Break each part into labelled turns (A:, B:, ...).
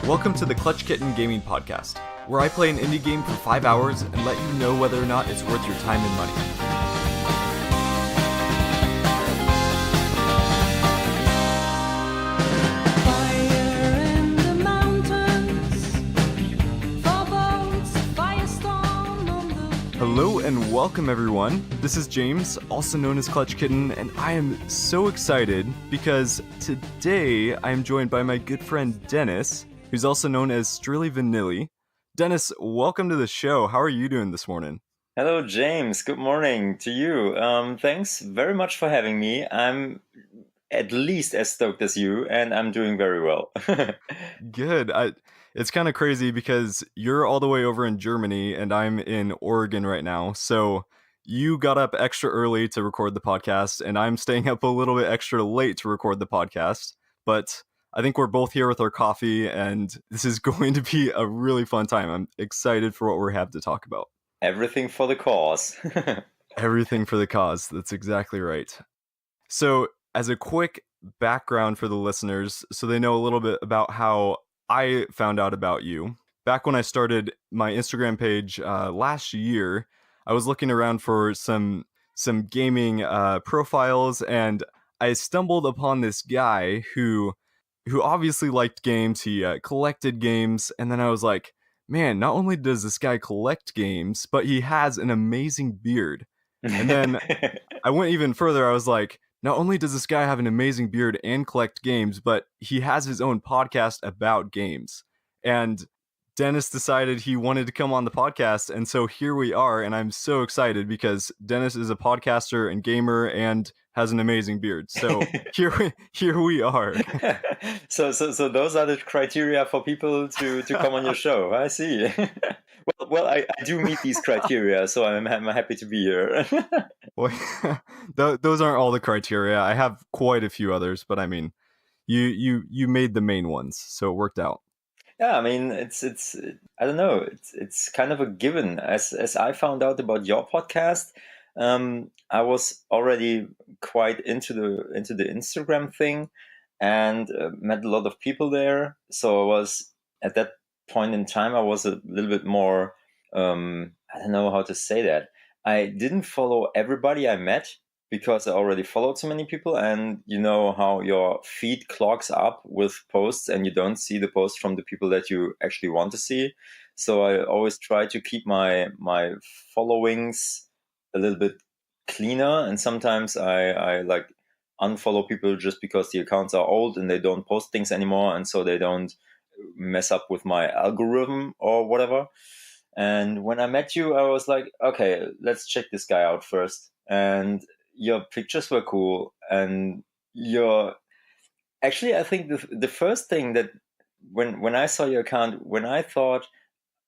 A: Welcome to the Clutch Kitten Gaming Podcast, where I play an indie game for 5 hours and let you know whether or not it's worth your time and money. Hello and welcome everyone. This is James, also known as Clutch Kitten, and I am so excited because today I am joined by my good friend Dennis, who's also known as Strillivanilli. Dennis, welcome to the show. How are you doing this morning?
B: Hello, James. Good morning to you. Thanks very much for having me. I'm at least as stoked as you, and I'm doing very well.
A: Good. It's kind of crazy because you're all the way over in Germany and I'm in Oregon right now. So you got up extra early to record the podcast, and I'm staying up a little bit extra late to record the podcast. But I think we're both here with our coffee, and this is going to be a really fun time. I'm excited for what we have to talk about.
B: Everything for the cause.
A: Everything for the cause. That's exactly right. So, as a quick background for the listeners, so they know a little bit about how I found out about you. Back when I started my Instagram page last year, I was looking around for some gaming profiles, and I stumbled upon this guy who obviously liked games. He collected games, and then I was like, man, not only does this guy collect games, but he has an amazing beard. And then I went even further. I was like, not only does this guy have an amazing beard and collect games, but he has his own podcast about games. And Dennis decided he wanted to come on the podcast, and so here we are, and I'm so excited because Dennis is a podcaster and gamer and has an amazing beard. So here we are.
B: So those are the criteria for people to come on your show. I see. Well, I do meet these criteria, so I'm happy to be here.
A: Well, those aren't all the criteria. I have quite a few others, but I mean, you made the main ones, so it worked out.
B: Yeah, I mean, it's I don't know, it's kind of a given. As I found out about your podcast, I was already quite into the Instagram thing, and met a lot of people there. So I was at that point in time, I was a little bit more, I don't know how to say that. I didn't follow everybody I met because I already followed so many people, and you know how your feed clogs up with posts and you don't see the posts from the people that you actually want to see. So I always try to keep my followings a little bit cleaner, and sometimes I like unfollow people just because the accounts are old and they don't post things anymore, and so they don't mess up with my algorithm or whatever. And when I met you, I was like, okay, let's check this guy out first. And your pictures were cool, and your actually, I think the first thing that when I saw your account, when I thought,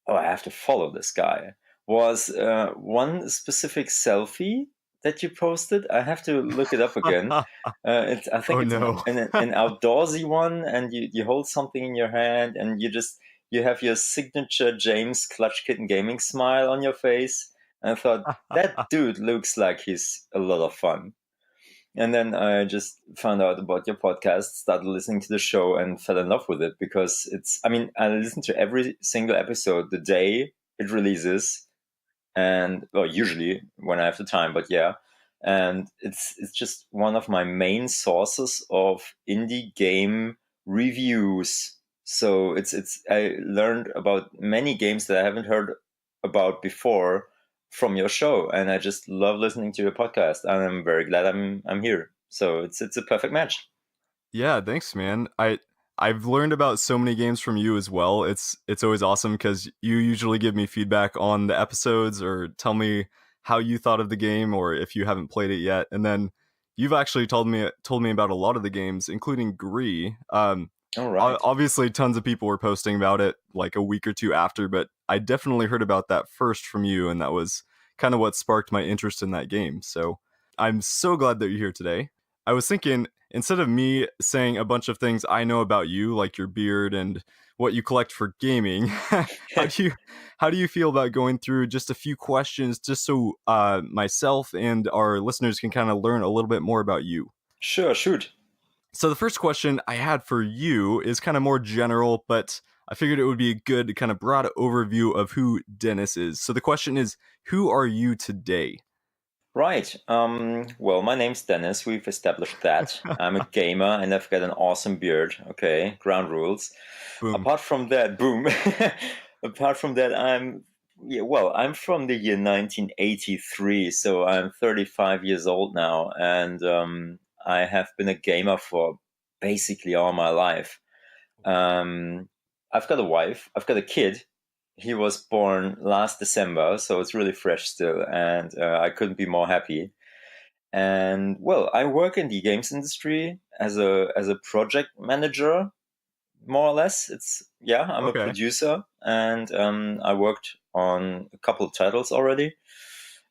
B: oh, I have to follow this guy, was one specific selfie that you posted. I have to look it up again. I think an outdoorsy one, and you hold something in your hand, and you have your signature James klutchkittengaming smile on your face. And I thought, that dude looks like he's a lot of fun. And then I just found out about your podcast, started listening to the show, and fell in love with it because I listen to every single episode the day it releases. And well, usually when I have the time, but yeah. And it's just one of my main sources of indie game reviews. So I learned about many games that I haven't heard about before from your show, and I just love listening to your podcast, and I'm very glad I'm here. So it's a perfect match.
A: Yeah, thanks, man. I've learned about so many games from you as well. It's always awesome because you usually give me feedback on the episodes or tell me how you thought of the game or if you haven't played it yet. And then you've actually told me about a lot of the games, including Gree.
B: All right.
A: Obviously, tons of people were posting about it like a week or two after, but I definitely heard about that first from you, and that was kind of what sparked my interest in that game. So I'm so glad that you're here today. I was thinking, instead of me saying a bunch of things I know about you, like your beard and what you collect for gaming, how do you feel about going through just a few questions, just so myself and our listeners can kind of learn a little bit more about you?
B: Sure, shoot.
A: So the first question I had for you is kind of more general, but I figured it would be a good kind of broad overview of who Dennis is. So the question is, who are you today?
B: Right. Well, my name's Dennis. We've established that. I'm a gamer and I've got an awesome beard. Okay, ground rules.
A: Boom.
B: Apart from that, boom. Apart from that, I'm from the year 1983, so I'm 35 years old now, and I have been a gamer for basically all my life. Um, I've got a wife. I've got a kid. He was born last December, so it's really fresh still, and I couldn't be more happy. And well, I work in the games industry as a project manager, more or less. I'm a
A: Okay.
B: producer, and I worked on a couple of titles already,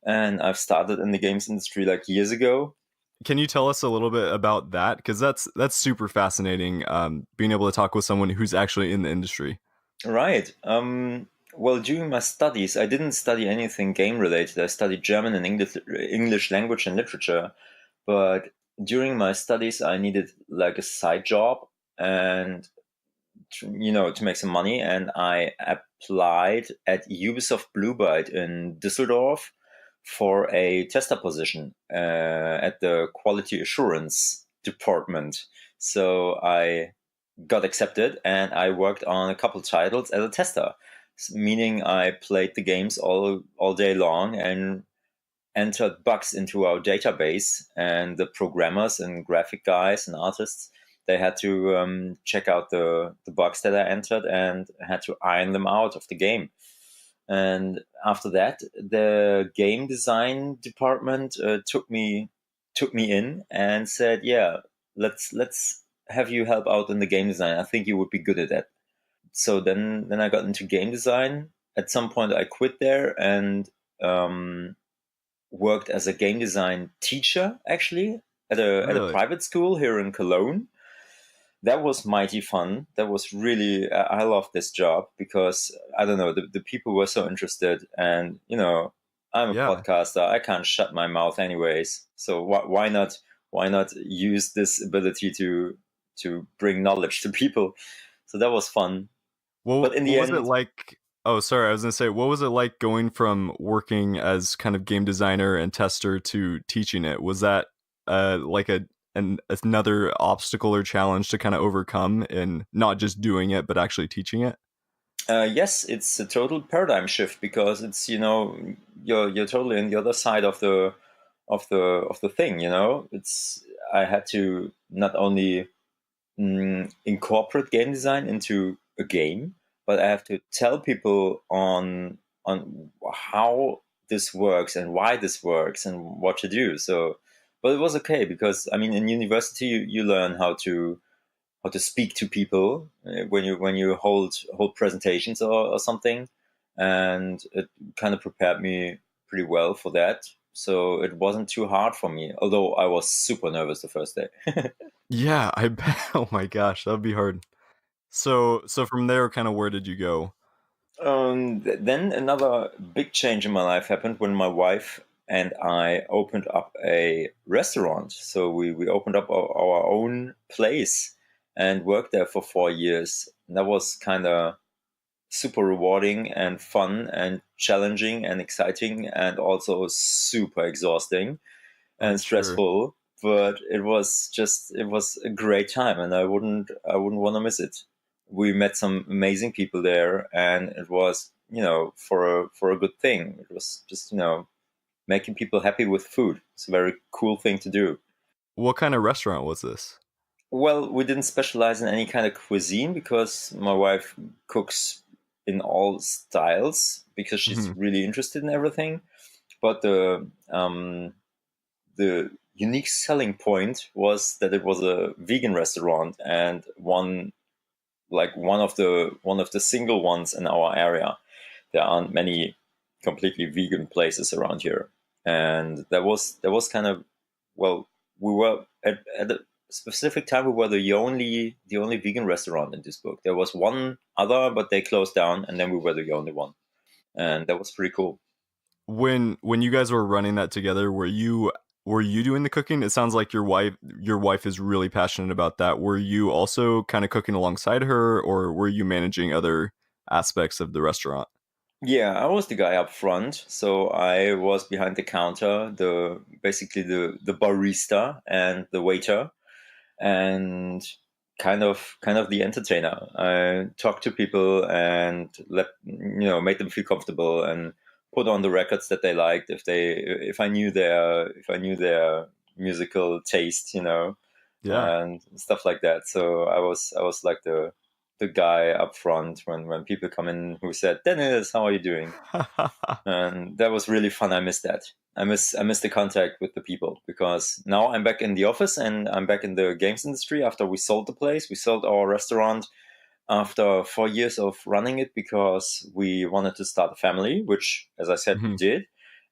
B: and I've started in the games industry like years ago.
A: Can you tell us a little bit about that? Because that's super fascinating. Being able to talk with someone who's actually in the industry.
B: Right. Well, during my studies, I didn't study anything game related. I studied German and English language and literature. But during my studies, I needed like a side job and to make some money. And I applied at Ubisoft Blue Byte in Düsseldorf for a tester position at the quality assurance department. So I got accepted and I worked on a couple titles as a tester, meaning I played the games all day long and entered bugs into our database, and the programmers and graphic guys and artists, they had to check out the bugs that I entered and had to iron them out of the game. And after that, the game design department took me in and said, "Yeah, let's have you help out in the game design. I think you would be good at that." So then I got into game design. At some point, I quit there and um, worked as a game design teacher, actually, at a
A: Really?
B: private school here in Cologne. That was mighty fun. That was really, I loved this job because I don't know, the people were so interested, and I'm a
A: Yeah.
B: podcaster. I can't shut my mouth anyways. So why not use this ability to bring knowledge to people? So that was fun.
A: Well,
B: But in
A: what
B: the
A: was it
B: end,
A: like? Oh, sorry. I was gonna say, what was it like going from working as kind of game designer and tester to teaching it? Was that like another obstacle or challenge to kind of overcome in not just doing it but actually teaching it?
B: yes, it's a total paradigm shift because it's you're totally on the other side of the thing. It's I had to not only incorporate game design into a game, but I have to tell people on how this works and why this works and what to do. So, but it was okay because I mean, in university you learn how to speak to people when you hold presentations or something, and it kind of prepared me pretty well for that. So it wasn't too hard for me, although I was super nervous the first day.
A: Yeah, I bet. Oh my gosh, that'd be hard. So from there, kind of where did you go?
B: Then another big change in my life happened when my wife and I opened up a restaurant. So we opened up our own place and worked there for 4 years. And that was kind of super rewarding and fun and challenging and exciting and also super exhausting
A: I'm
B: and
A: sure.
B: stressful. But it was a great time, and I wouldn't want to miss it. We met some amazing people there, and it was for a good thing. It was just making people happy with food. It's a very cool thing to do.
A: What kind of restaurant was this?
B: Well, we didn't specialize in any kind of cuisine because my wife cooks in all styles because she's
A: Hmm.
B: really interested in everything. But the unique selling point was that it was a vegan restaurant and one of the single ones in our area. There aren't many completely vegan places around here, and that was kind of, well, we were at a specific time we were the only vegan restaurant in Duisburg. There was one other, but they closed down, and then we were the only one, and that was pretty cool.
A: When you guys were running that together, were you were you doing the cooking? It sounds like your wife is really passionate about that. Were you also kind of cooking alongside her, or were you managing other aspects of the restaurant?
B: Yeah, I was the guy up front, so I was behind the counter, the basically the barista and the waiter, and kind of the entertainer. I talked to people and made them feel comfortable and put on the records that they liked if I knew their musical taste,
A: Yeah.
B: and stuff like that. So I was like the guy up front when people come in who said, "Dennis, how are you doing?" And that was really fun. I miss that. I miss the contact with the people, because now I'm back in the office and I'm back in the games industry after we sold the place. We sold our restaurant after 4 years of running it because we wanted to start a family, which, as I said, we
A: Mhm.
B: did.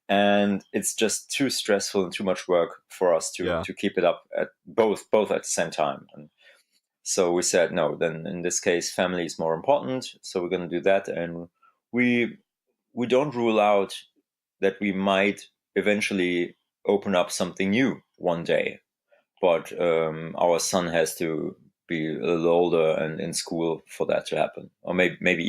B: And it's just too stressful and too much work for us to
A: Yeah.
B: to keep it up at both at the same time. And so we said, no, then in this case, family is more important. So we're going to do that. And we we don't rule out that we might eventually open up something new one day. But our son has to be a little older and in school for that to happen, or maybe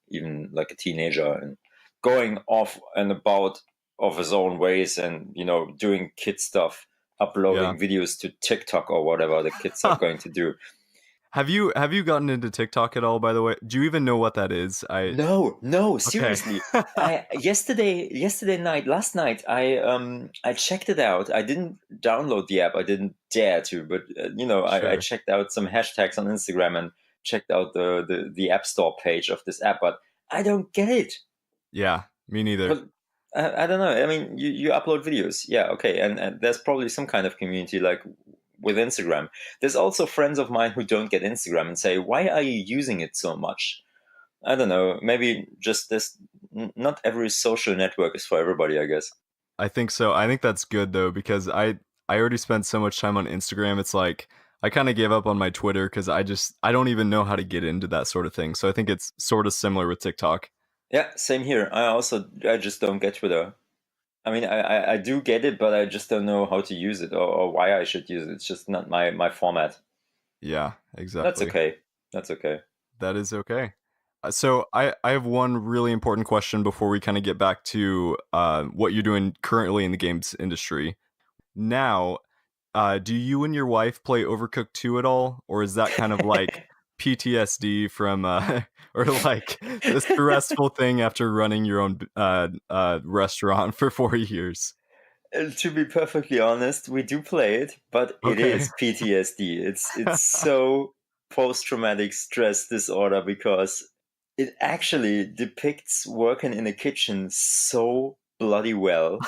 B: even like a teenager and going off and about of his own ways, and doing kid stuff,
A: Yeah.
B: uploading videos to TikTok or whatever the kids are going to do.
A: Have you gotten into TikTok at all, by the way? Do you even know what that is?
B: No, no,
A: Okay.
B: seriously. I yesterday night, last night, I checked it out. I didn't download the app. I didn't dare to, but I
A: Sure.
B: checked out some hashtags on Instagram and checked out the App Store page of this app, but I don't get it.
A: Yeah, me neither.
B: But I don't know. I mean, you upload videos, yeah, okay, and there's probably some kind of community like with Instagram. There's also friends of mine who don't get Instagram and say, "Why are you using it so much?" I don't know. Maybe just this. Not every social network is for everybody, I guess.
A: I think so. I think that's good though because I already spent so much time on Instagram. It's like I kind of gave up on my Twitter because I don't even know how to get into that sort of thing. So I think it's sort of similar with TikTok.
B: Yeah, same here. I just don't get Twitter. I mean, I do get it, but I just don't know how to use it, or why I should use it. It's just not my format.
A: Yeah,
B: That's
A: exactly.
B: okay. That's okay.
A: That is okay. So I have one really important question before we kind of get back to what you're doing currently in the games industry. Now, do you and your wife play Overcooked 2 at all, or is that kind of like PTSD from or like the stressful thing after running your own restaurant for 4 years?
B: To be perfectly honest, we do play it, but it
A: Okay.
B: is PTSD. It's so post-traumatic stress disorder, because it actually depicts working in a kitchen so bloody well.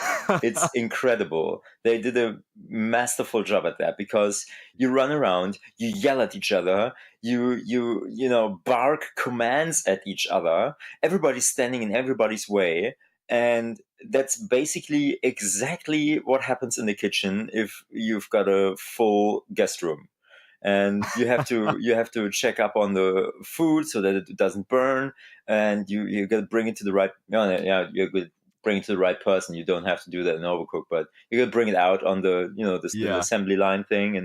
B: It's incredible. They did a masterful job at that, because you run around, you yell at each other, you bark commands at each other. Everybody's standing in everybody's way, and that's basically exactly what happens in the kitchen if you've got a full guest room, and you have to check up on the food so that it doesn't burn, and you got to bring it to the right, yeah, you got to bring it to the right person. You don't have to do that in Overcook, but you got to bring it out on the this little
A: Yeah.
B: assembly line thing.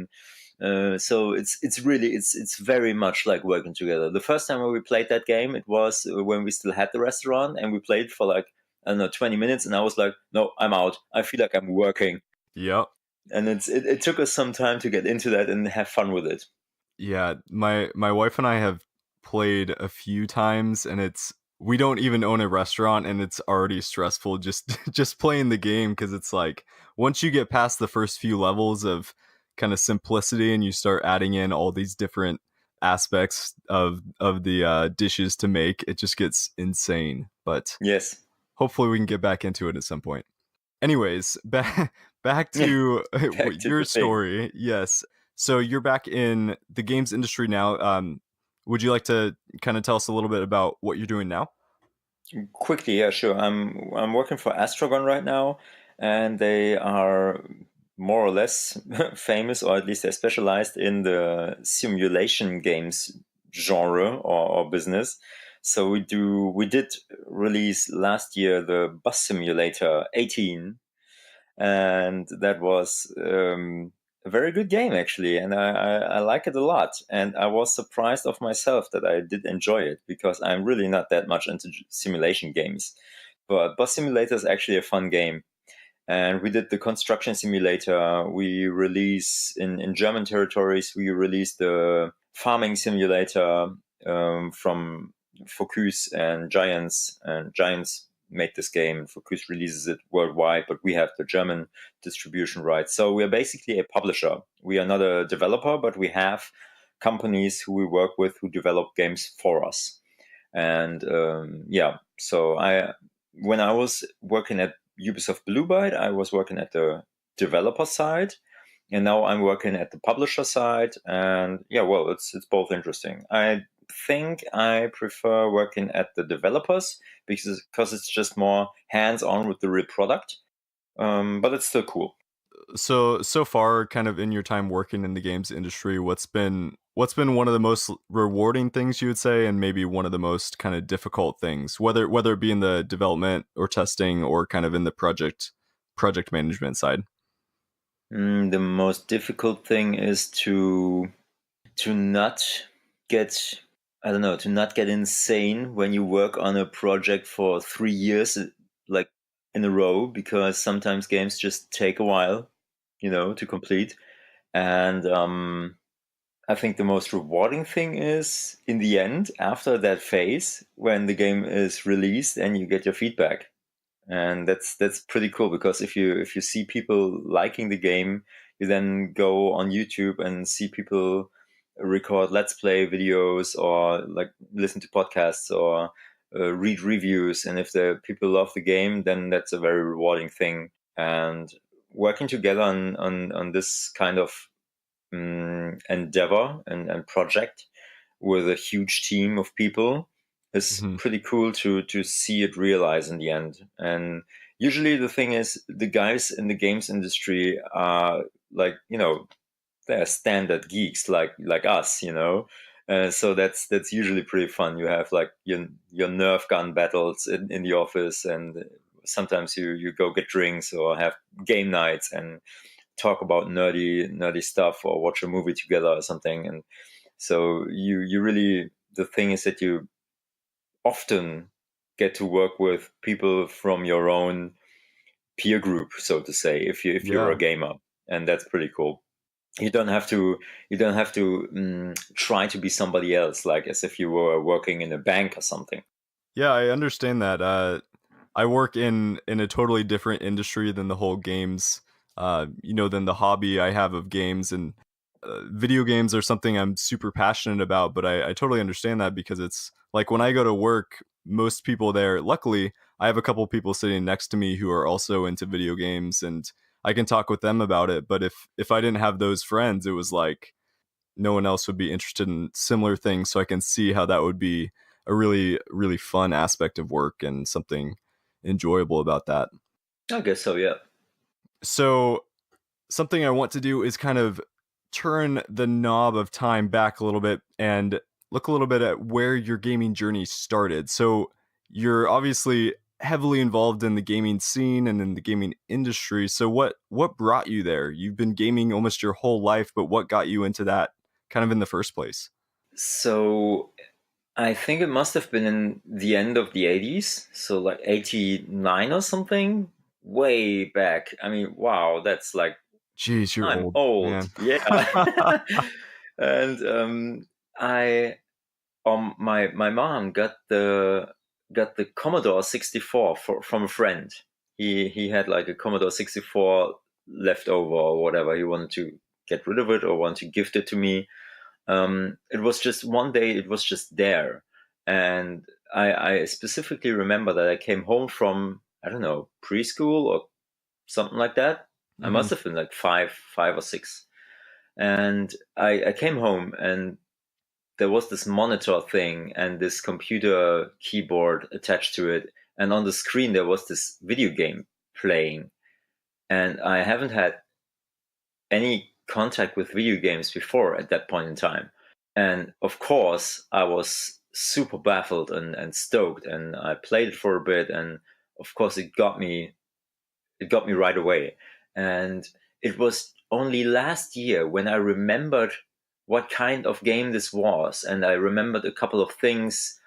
B: And so it's really it's very much like working together. The first time when we played that game, it was when we still had the restaurant, and we played for like, I don't know, 20 minutes, and I was like, no, I'm out. I feel like I'm working.
A: Yep.
B: And it took us some time to get into that and have fun with it.
A: Yeah, my wife and I have played a few times and it's we don't even own a restaurant and it's already stressful just just playing the game because it's like once you get past the first few levels of kind of simplicity and you start adding in all these different aspects of the dishes to make, it just gets insane. But
B: Yes.
A: hopefully we can get back into it at some point. Anyways, back to
B: Back to
A: your
B: the thing.
A: story. Yes. So you're back in the games industry now. Would you like to kind of tell us a little bit about what you're doing now?
B: Quickly, yeah, sure. I'm working for Astrogon right now, and they are more or less famous, or at least they're specialized in the simulation games genre, or business. So we did release last year the Bus Simulator 18, and that was a very good game actually, and I like it a lot. And I was surprised of myself that I did enjoy it, because I'm really not that much into simulation games. But Bus Simulator is actually a fun game. And we did the construction simulator. We release in German territories. We released the farming simulator from Focus and Giants. And Giants made this game. Focus releases it worldwide, but we have the German distribution rights. So we are basically a publisher. We are not a developer, but we have companies who we work with who develop games for us. And so when I was working at Ubisoft Blue Byte, I was working at the developer side, and now I'm working at the publisher side. And it's both interesting. I think I prefer working at the developers because it's just more hands on with the real product. But it's still cool.
A: So far, kind of in your time working in the games industry, what's been one of the most rewarding things you would say, and maybe one of the most kind of difficult things, whether it be in the development or testing or kind of in the project management side?
B: The most difficult thing is to not get, I don't know, to not get insane when you work on a project for 3 years, like in a row, because sometimes games just take a while, to complete. And I think the most rewarding thing is in the end, after that phase, when the game is released and you get your feedback. And that's pretty cool, because if you see people liking the game, you then go on YouTube and see people record let's play videos, or like listen to podcasts, or read reviews. And if the people love the game, then that's a very rewarding thing. And working together on this kind of endeavor and project with a huge team of people is
A: Mhm.
B: pretty cool to see it realize in the end. And usually the thing is, the guys in the games industry are like, they're standard geeks like us, so that's usually pretty fun. You have like your Nerf gun battles in the office, and sometimes you go get drinks or have game nights and talk about nerdy stuff, or watch a movie together or something. And so you really, the thing is that you often get to work with people from your own peer group, so to say, if you're
A: Yeah.
B: a gamer. And that's pretty cool. You don't have to try to be somebody else, like as if you were working in a bank or something.
A: Yeah, I understand that. I work in a totally different industry than the whole games, than the hobby I have of games, and video games are something I'm super passionate about. But I totally understand that, because it's like when I go to work, most people there. Luckily, I have a couple people sitting next to me who are also into video games, and I can talk with them about it. But if I didn't have those friends, it was like no one else would be interested in similar things. So I can see how that would be a really, really fun aspect of work and something enjoyable about that.
B: I guess so, yeah.
A: So something I want to do is kind of turn the knob of time back a little bit and look a little bit at where your gaming journey started. So you're obviously heavily involved in the gaming scene and in the gaming industry. So what brought you there? You've been gaming almost your whole life, but what got you into that kind of in the first place?
B: So I think it must have been in the end of the 80s, so like 89 or something, way back. I mean, wow, that's like,
A: Jeez, you're
B: I'm
A: old,
B: old.
A: man.
B: Yeah. And I my mom got the Commodore 64 from a friend. He had like a Commodore 64 left over or whatever. He wanted to get rid of it or want to gift it to me. It was just one day, it was just there. And I specifically remember that I came home from, I don't know, preschool or something like that. I
A: Mhm,
B: must have been like five or six. And I came home, and there was this monitor thing and this computer keyboard attached to it. And on the screen, there was this video game playing. And I haven't had any contact with video games before at that point in time. And of course, I was super baffled and stoked. And I played it for a bit. And of course, it got me it got me right away. And it was only last year when I remembered what kind of game this was, and I remembered a couple of things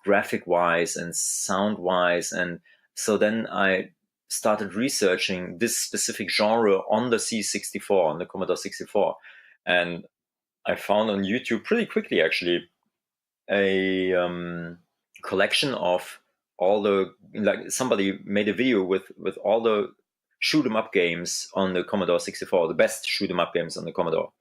B: graphic wise and sound wise. And so then I started researching this specific genre on the C64, on the Commodore 64. And I found on YouTube pretty quickly, actually, a collection of all the, like, somebody made a video with all the shoot 'em up games on the Commodore 64, the best shoot 'em up games on the Commodore.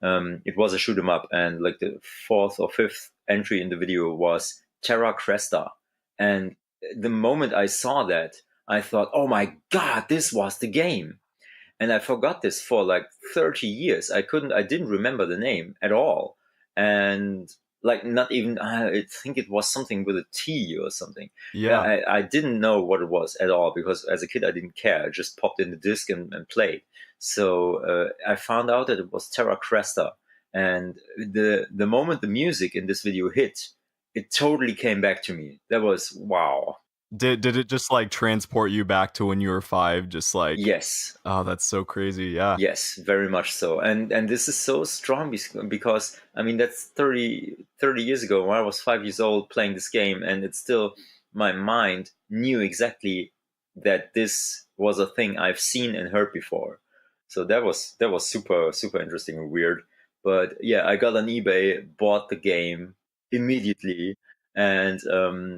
B: It was a shoot 'em up, and like the fourth or fifth entry in the video was Terra Cresta. And the moment I saw that, I thought, oh my God, this was the game. And I forgot this for like 30 years. I didn't remember the name at all. And like, not even, I think it was something with a T or something.
A: Yeah.
B: I didn't know what it was at all, because as a kid, I didn't care. I just popped in the disc and played. So I found out that it was Terra Cresta. And the moment the music in this video hit, it totally came back to me. That was wow.
A: Did it just like transport you back to when you were 5? Just like,
B: Yes.
A: oh, that's so crazy. Yeah.
B: Yes, very much so. And this is so strong because I mean, that's 30 years ago when I was 5 years old playing this game, and it's still, my mind knew exactly that this was a thing I've seen and heard before. So that was super super interesting and weird. But yeah, I got on eBay, bought the game immediately, and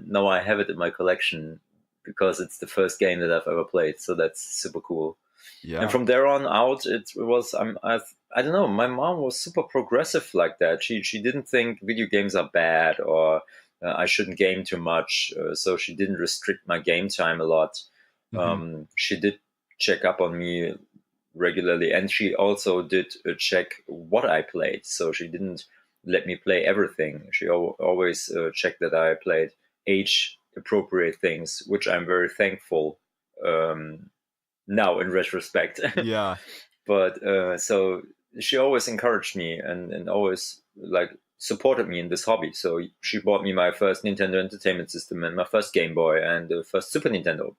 B: now I have it in my collection because it's the first game that I've ever played. So that's super cool. And
A: Yeah.
B: from there on out, it was, I don't know. My mom was super progressive like that. She didn't think video games are bad, or I shouldn't game too much. So she didn't restrict my game time a lot.
A: Hmm.
B: She did check up on me regularly, and she also did check what I played. So she didn't let me play everything. She always checked that I played age appropriate things, which I'm very thankful. Now in retrospect.
A: Yeah.
B: But so she always encouraged me, and always like supported me in this hobby. So she bought me my first Nintendo Entertainment System and my first Game Boy and the first Super Nintendo.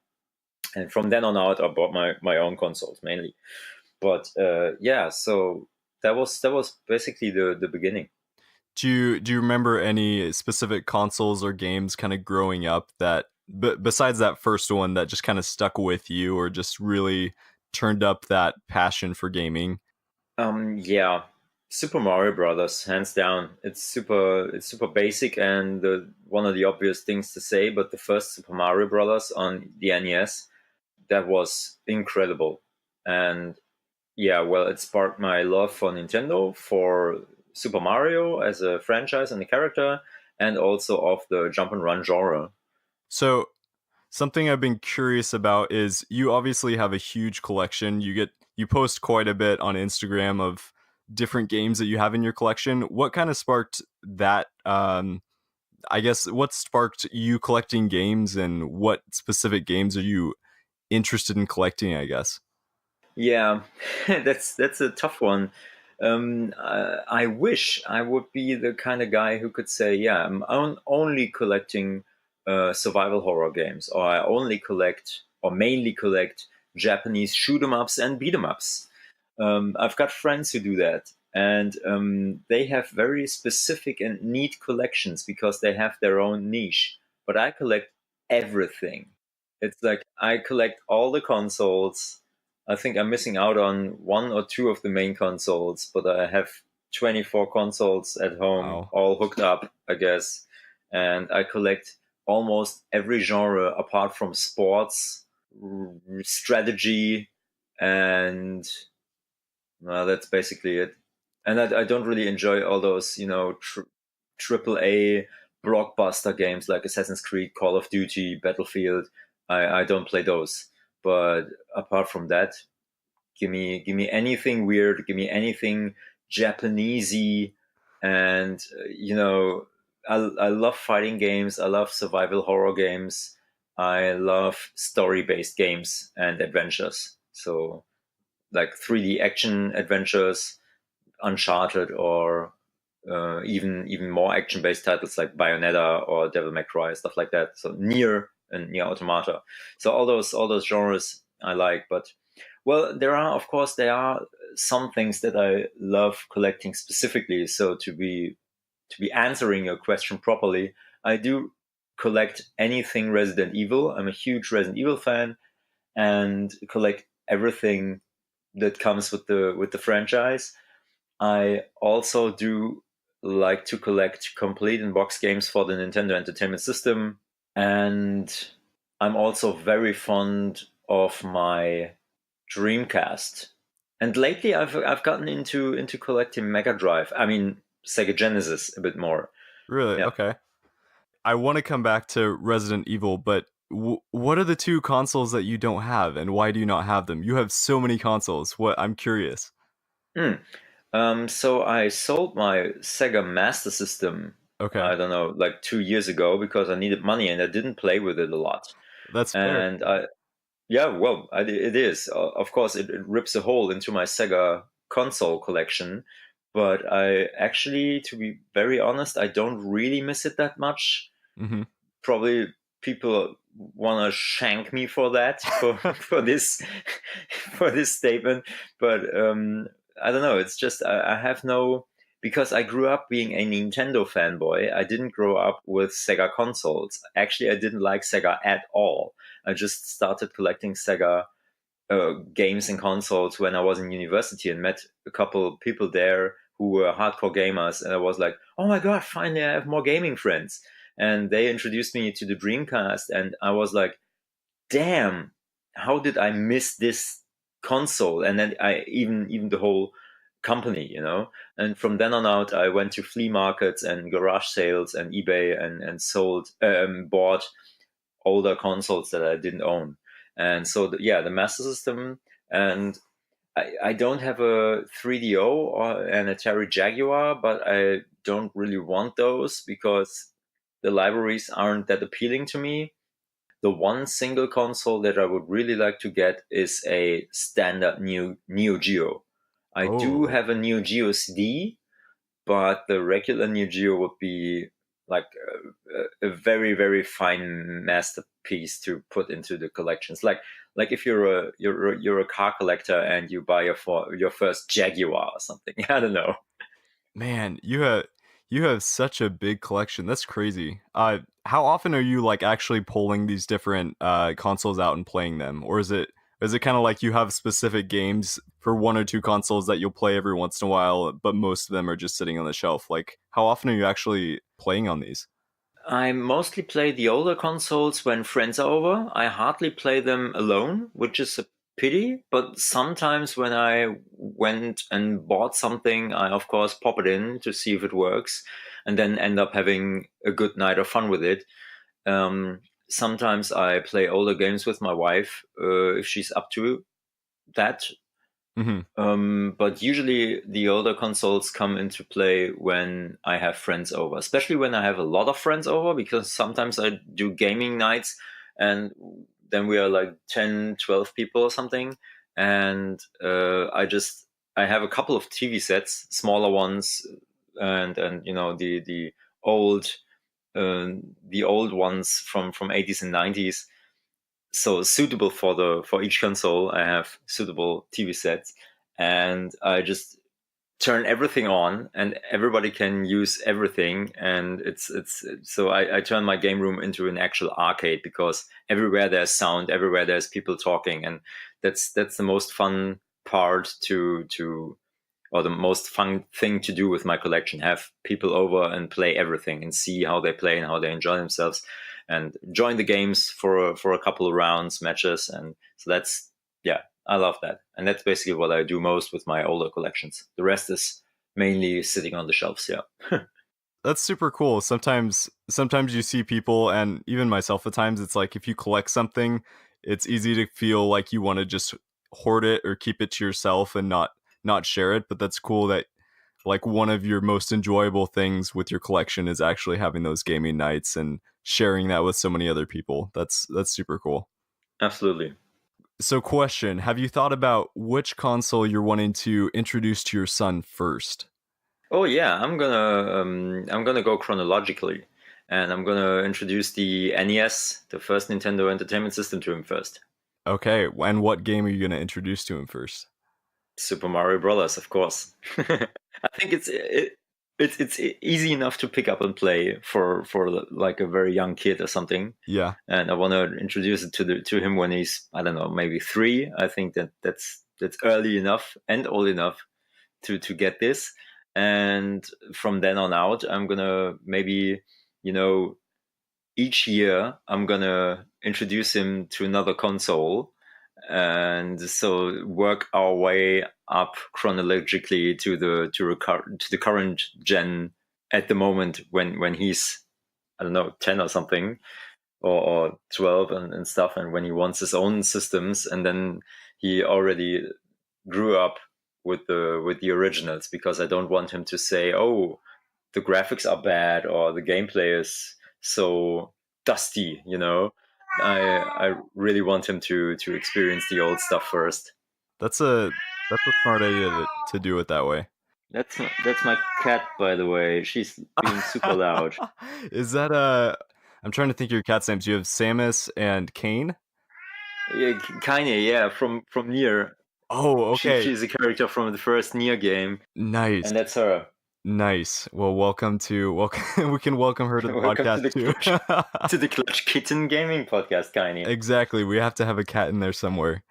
B: And from then on out, I bought my own consoles mainly. But yeah, so that was basically the beginning.
A: Do you remember any specific consoles or games kind of growing up that, besides that first one, that just kind of stuck with you or just really turned up that passion for gaming?
B: Yeah, Super Mario Brothers, hands down. It's super basic and one of the obvious things to say, but the first Super Mario Brothers on the NES, that was incredible. And yeah, well, it sparked my love for Nintendo, for Super Mario as a franchise and a character, and also of the jump and run genre.
A: So something I've been curious about is you obviously have a huge collection. You post quite a bit on Instagram of different games that you have in your collection. What kind of sparked that? I guess what sparked you collecting games, and what specific games are you interested in collecting, I guess?
B: Yeah, that's a tough one. I wish I would be the kind of guy who could say, yeah, only collecting survival horror games, or I only collect, or mainly collect, Japanese shoot 'em ups and beat 'em ups. I've got friends who do that, and they have very specific and neat collections because they have their own niche. But I collect everything. It's like I collect all the consoles. I think I'm missing out on one or two of the main consoles, but I have 24 consoles at home,
A: Wow.
B: all hooked up, I guess. And I collect almost every genre apart from sports, strategy, and well, that's basically it. And I don't really enjoy all those, triple A blockbuster games like Assassin's Creed, Call of Duty, Battlefield. I don't play those. But apart from that, give me anything weird, give me anything Japanesey, and I love fighting games. I love survival horror games. I love story-based games and adventures. So like 3D action adventures, Uncharted, or even more action-based titles like Bayonetta or Devil May Cry, stuff like that. So Near and Near Automata. So all those genres I like. But well, there are some things that I love collecting specifically. So to be answering your question properly, I do collect anything Resident Evil. I'm a huge Resident Evil fan and collect everything that comes with the franchise. I also do like to collect complete in box games for the Nintendo Entertainment System, and I'm also very fond of my Dreamcast. And lately, I've gotten into collecting Mega Drive. I mean, Sega Genesis a bit more.
A: Really?
B: Yeah.
A: Okay. I want to come back to Resident Evil, but what are the two consoles that you don't have, and why do you not have them? You have so many consoles. What? I'm curious.
B: Mm. So I sold my Sega Master System,
A: Okay,
B: I don't know, like 2 years ago because I needed money and I didn't play with it a lot.
A: that's fair.
B: And yeah, well, it is. Of course, it rips a hole into my Sega console collection. But I actually, to be very honest, I don't really miss it that much.
A: Hmm.
B: Probably people want to shank me for that, for this for this statement. But I don't know. It's just I have no, because I grew up being a Nintendo fanboy. I didn't grow up with Sega consoles. Actually, I didn't like Sega at all. I just started collecting Sega games and consoles when I was in university and met a couple people there who were hardcore gamers. And I was like, oh my God, finally I have more gaming friends. And they introduced me to the Dreamcast. And I was like, damn, how did I miss this console? And then even the whole company, you know? And from then on out, I went to flea markets and garage sales and eBay and sold, bought older consoles that I didn't own. And so, yeah, the Master System. And I don't have a 3DO or an Atari Jaguar, but I don't really want those because the libraries aren't that appealing to me. The one single console that I would really like to get is a standard Neo Geo. I do
A: Oh,
B: have a Neo Geo CD, but the regular Neo Geo would be like a very very fine masterpiece to put into the collections. Like if you're a car collector and you buy your first Jaguar or something. I don't know.
A: man, you have such a big collection. That's crazy. How often are you like actually pulling these different consoles out and playing them, or is it kind of like you have specific games for one or two consoles that you'll play every once in a while, but most of them are just sitting on the shelf? Like, how often are you actually playing on these?
B: I mostly play the older consoles when friends are over. I hardly play them alone, which is a pity. But sometimes when I went and bought something, I of course pop it in to see if it works, and then end up having a good night of fun with it. Sometimes I play older games with my wife if she's up to that.
A: Hmm.
B: But usually the older consoles come into play when I have friends over, especially when I have a lot of friends over, because sometimes I do gaming nights and then we are like 10, 12 people or something. And I have a couple of TV sets, smaller ones, and you know, old, the old ones from 80s and 90s, so suitable for each console. I have suitable TV sets, and I just turn everything on, and everybody can use everything. And it's so I turn my game room into an actual arcade because everywhere there's sound, everywhere there's people talking, and that's the most fun part to or the most fun thing to do with my collection: have people over and play everything and see how they play and how they enjoy themselves and join the games for a couple of rounds matches. And so that's, yeah, I love that. And that's basically what I do most with my older collections. The rest is mainly sitting on the shelves. Yeah.
A: That's super cool. Sometimes you see people, and even myself at times, it's like if you collect something, it's easy to feel like you want to just hoard it or keep it to yourself and not share it. But that's cool that like one of your most enjoyable things with your collection is actually having those gaming nights and sharing that with so many other people. That's super cool.
B: Absolutely.
A: So question, have you thought about which console you're wanting to introduce to your son first?
B: Oh yeah, I'm gonna go chronologically, and I'm gonna introduce the NES, the first Nintendo Entertainment System, to him first.
A: Okay, and what game are you going to introduce to him first?
B: Super Mario Brothers, of course. I think it's easy enough to pick up and play for like a very young kid or something.
A: Yeah.
B: And I want to introduce it to him when he's, I don't know, maybe 3. I think that's early enough and old enough to get this. And from then on out, I'm gonna maybe, each year I'm gonna introduce him to another console, and so work our way up chronologically to the current gen at the moment when he's, I don't know, 10 or something, or 12 and stuff, and when he wants his own systems, and then he already grew up with the originals, because I don't want him to say, oh, the graphics are bad or the gameplay is so dusty. I really want him to experience the old stuff first.
A: That's a smart idea to do it that way.
B: That's my cat, by the way. She's being super loud.
A: Is that I'm trying to think of your cat's names. You have Samus and Kane?
B: Yeah, Kanye, yeah, from Nier.
A: Oh, okay.
B: She's a character from the first Nier game,
A: Nice.
B: and that's her.
A: Nice. Well, welcome. We can welcome her to the
B: Welcome
A: podcast too.
B: to the Clutch Kitten Gaming podcast, Kanye.
A: Exactly. We have to have a cat in there somewhere.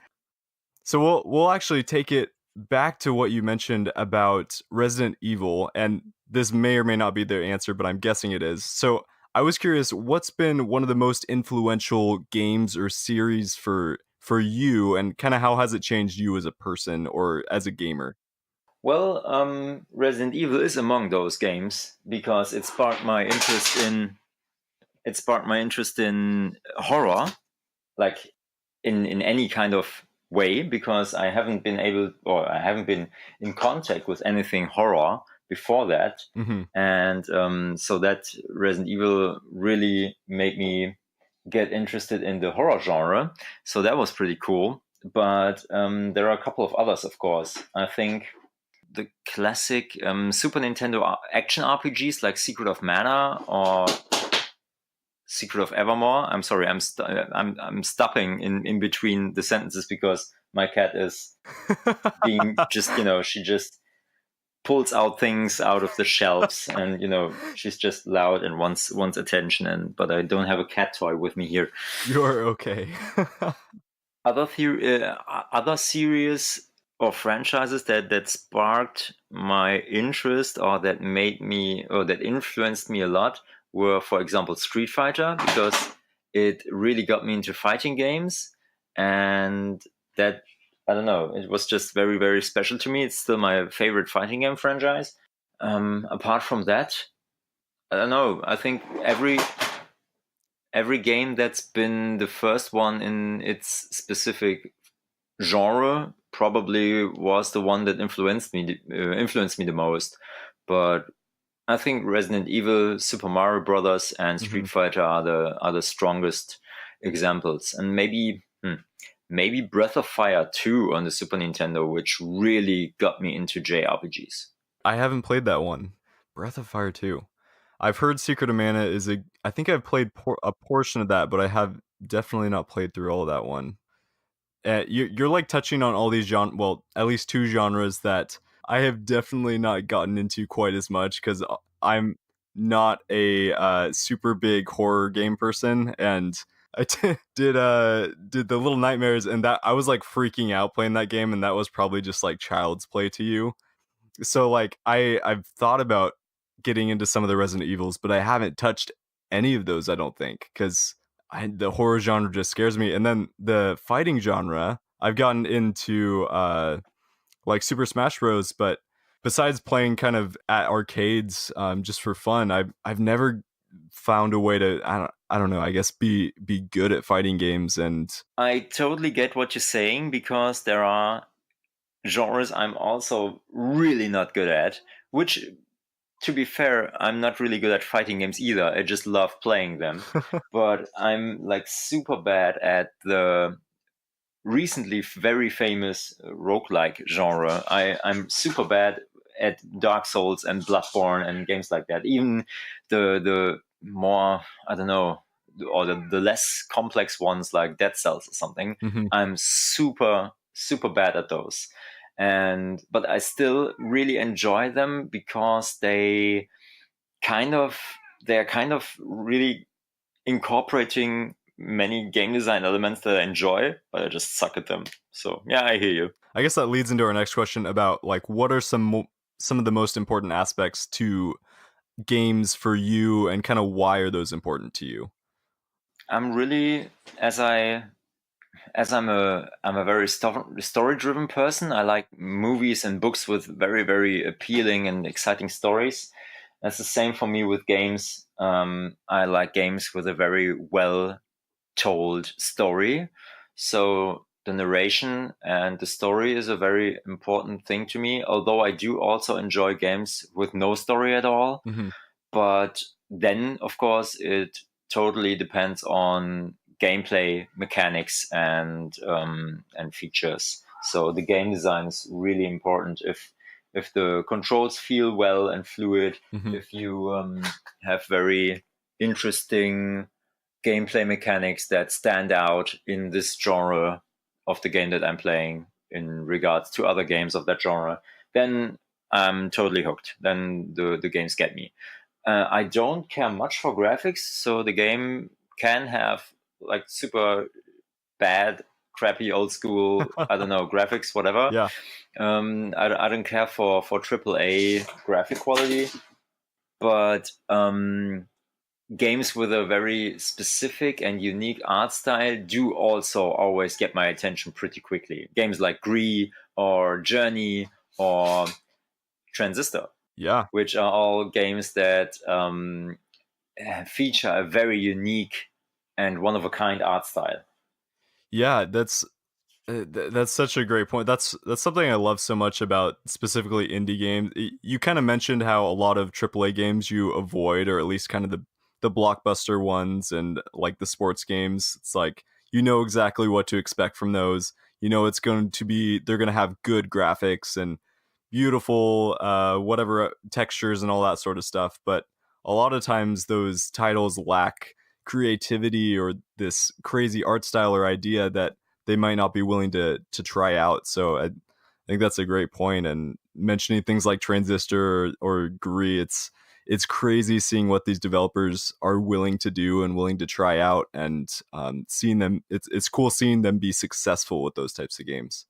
A: So we'll actually take it back to what you mentioned about Resident Evil, and this may or may not be their answer, but I'm guessing it is. So I was curious, what's been one of the most influential games or series for you, and kind of how has it changed you as a person or as a gamer?
B: Well, Resident Evil is among those games because it sparked my interest in horror, like in any kind of way, because I haven't been in contact with anything horror before that.
A: Hmm.
B: And so that Resident Evil really made me get interested in the horror genre. So that was pretty cool. But there are a couple of others, of course. I think the classic Super Nintendo action RPGs like Secret of Mana or Secret of Evermore. I'm sorry, I'm stopping in between the sentences because my cat is being just, she just pulls out things out of the shelves, and she's just loud and wants attention. But I don't have a cat toy with me here.
A: You're okay.
B: Other series or franchises that sparked my interest, or that influenced me a lot, were, for example, Street Fighter, because it really got me into fighting games, and that, I don't know, it was just very, very special to me. It's still my favorite fighting game franchise. Apart from that, I don't know. I think every game that's been the first one in its specific genre probably was the one that influenced me the most. But I think Resident Evil, Super Mario Brothers, and Street
A: Mhm.
B: Fighter are the strongest examples. And maybe Breath of Fire 2 on the Super Nintendo, which really got me into JRPGs.
A: I haven't played that one. Breath of Fire 2. I've heard Secret of Mana is I think I've played a portion of that, but I have definitely not played through all of that one. You're like touching on all these well, at least two genres that I have definitely not gotten into quite as much, because I'm not a super big horror game person, and I did the Little Nightmares, and that I was like freaking out playing that game, and that was probably just like child's play to you. So like I've thought about getting into some of the Resident Evils, but I haven't touched any of those, I don't think, because the horror genre just scares me. And then the fighting genre, I've gotten into like Super Smash Bros, but besides playing kind of at arcades just for fun, I've never found a way to I don't know, I guess be good at fighting games. And
B: I totally get what you're saying, because there are genres I'm also really not good at, which, to be fair, I'm not really good at fighting games either. I just love playing them. But I'm like super bad at the recently very famous roguelike genre. I'm super bad at Dark Souls and Bloodborne and games like that. Even the more, I don't know, or the less complex ones like Dead Cells or something,
A: Mhm.
B: I'm super bad at those. But I still really enjoy them because they're kind of really incorporating many game design elements that I enjoy, but I just suck at them. So yeah, I hear you.
A: I guess that leads into our next question about like what are some of the most important aspects to games for you, and kind of why are those important to you?
B: I'm really as I as I'm a very story driven person. I like movies and books with very appealing and exciting stories. That's the same for me with games. I like games with a very well told story. So the narration and the story is a very important thing to me. Although I do also enjoy games with no story at all.
A: Mhm.
B: But then, of course, it totally depends on gameplay mechanics and features. So the game design is really important. If the controls feel well and fluid,
A: Mhm.
B: if you have very interesting gameplay mechanics that stand out in this genre of the game that I'm playing in regards to other games of that genre, then I'm totally hooked. Then the games get me. I don't care much for graphics, so the game can have like super bad, crappy, old school, I don't know, graphics, whatever.
A: Yeah.
B: I don't care for AAA graphic quality, but games with a very specific and unique art style do also always get my attention pretty quickly. Games like Gree or Journey or Transistor,
A: Yeah.
B: which are all games that feature a very unique and one of a kind art style.
A: Yeah, that's such a great point. That's something I love so much about specifically indie games. You kind of mentioned how a lot of AAA games you avoid, or at least kind of the blockbuster ones and like the sports games. It's like you know exactly what to expect from those. You know it's going to be they're going to have good graphics and beautiful whatever textures and all that sort of stuff, but a lot of times those titles lack creativity or this crazy art style or idea that they might not be willing to try out. So I think that's a great point. And mentioning things like Transistor or GRI, it's crazy seeing what these developers are willing to do and willing to try out, and seeing them. It's cool seeing them be successful with those types of games.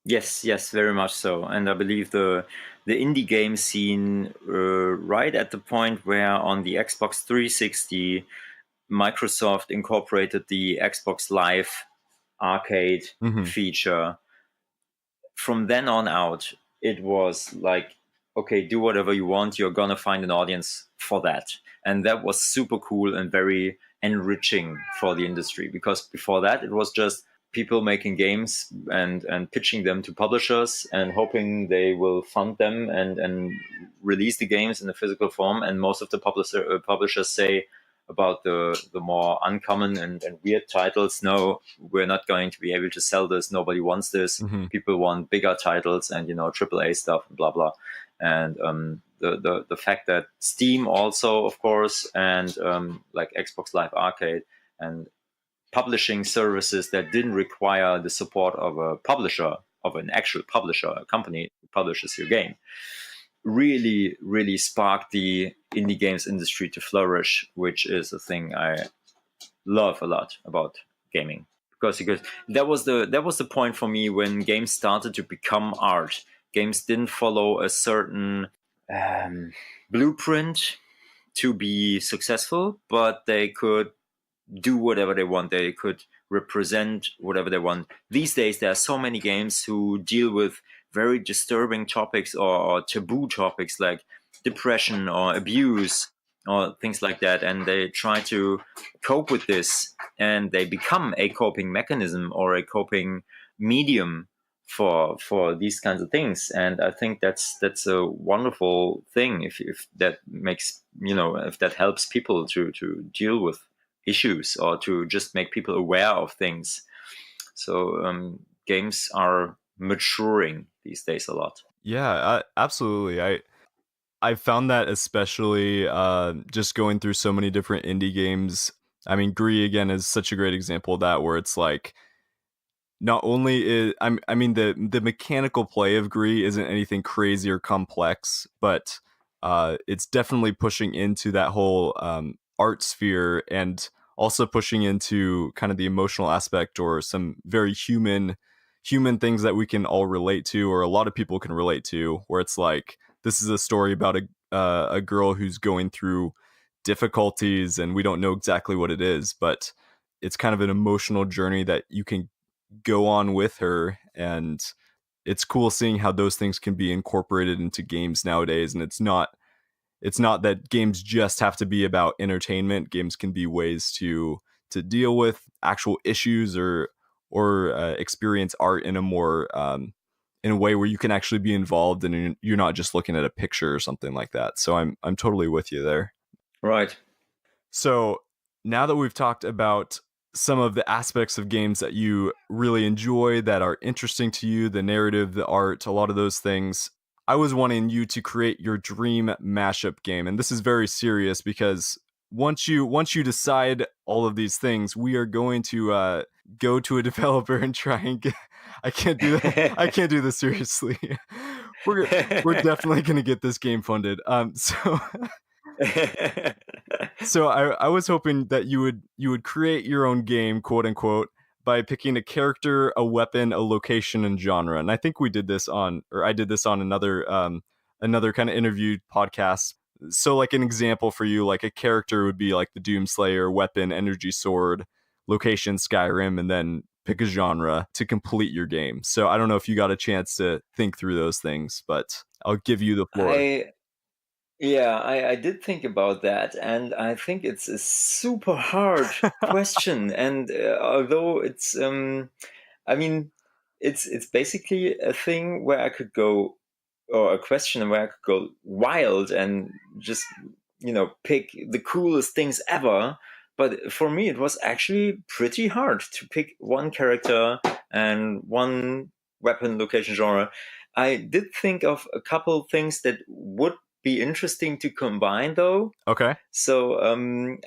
B: Yes, yes, very much so. And I believe the indie game scene right at the point where on the Xbox 360 Microsoft incorporated the Xbox Live arcade
A: Hmm.
B: feature. From then on out, it was like, okay, do whatever you want. You're gonna find an audience for that, and that was super cool and very enriching for the industry. Because before that, it was just people making games and pitching them to publishers and hoping they will fund them and release the games in a physical form. And most of the publishers say about the more uncommon and weird titles, no, we're not going to be able to sell this. Nobody wants this.
A: Hmm.
B: People want bigger titles and AAA stuff, blah blah. And the fact that Steam also, of course, and like Xbox Live Arcade and publishing services that didn't require the support of a publisher, of an actual publisher, a company who publishes your game, really sparked the indie games industry to flourish, which is a thing I love a lot about gaming. Because that was the point for me when games started to become art. Games didn't follow a certain um, blueprint to be successful, but they could do whatever they want. They could represent whatever they want. These days, there are so many games who deal with very disturbing topics or taboo topics like depression or abuse or things like that. And they try to cope with this and they become a coping mechanism or a coping medium for these kinds of things. And I think that's a wonderful thing if that makes, if that helps people to deal with issues or to just make people aware of things. So games are maturing these days a lot.
A: Yeah, absolutely. I found that especially just going through so many different indie games. I mean, Gree again is such a great example of that, where it's like not only I mean the mechanical play of Gree isn't anything crazy or complex, but it's definitely pushing into that whole art sphere and also pushing into kind of the emotional aspect or some very human things that we can all relate to, or a lot of people can relate to, where it's like this is a story about a girl who's going through difficulties and we don't know exactly what it is, but it's kind of an emotional journey that you can go on with her. And it's cool seeing how those things can be incorporated into games nowadays. And it's not that games just have to be about entertainment. Games can be ways to deal with actual issues or experience art in a more in a way where you can actually be involved and you're not just looking at a picture or something like that. So I'm totally with you there.
B: Right.
A: So now that we've talked about some of the aspects of games that you really enjoy, that are interesting to you, the narrative, the art, a lot of those things, I was wanting you to create your dream mashup game. And this is very serious because once you decide all of these things, we are going to go to a developer and try and get. I can't do that. I can't do this seriously. We're definitely going to get this game funded. So I was hoping that you would create your own game, quote unquote, by picking a character, a weapon, a location, and genre. And I think we did this on, or I did this on another kind of interview podcast. So like an example for you, like a character would be like the Doomslayer, weapon, energy sword, location, Skyrim, and then pick a genre to complete your game. So I don't know if you got a chance to think through those things, but I'll give you the floor.
B: I Yeah, I did think about that, and I think it's a super hard question. And although I mean, it's basically a thing where I could go, or a question where I could go wild and just pick the coolest things ever. But for me, it was actually pretty hard to pick one character and one weapon, location, genre. I did think of a couple things that would be interesting to combine, though.
A: Okay.
B: So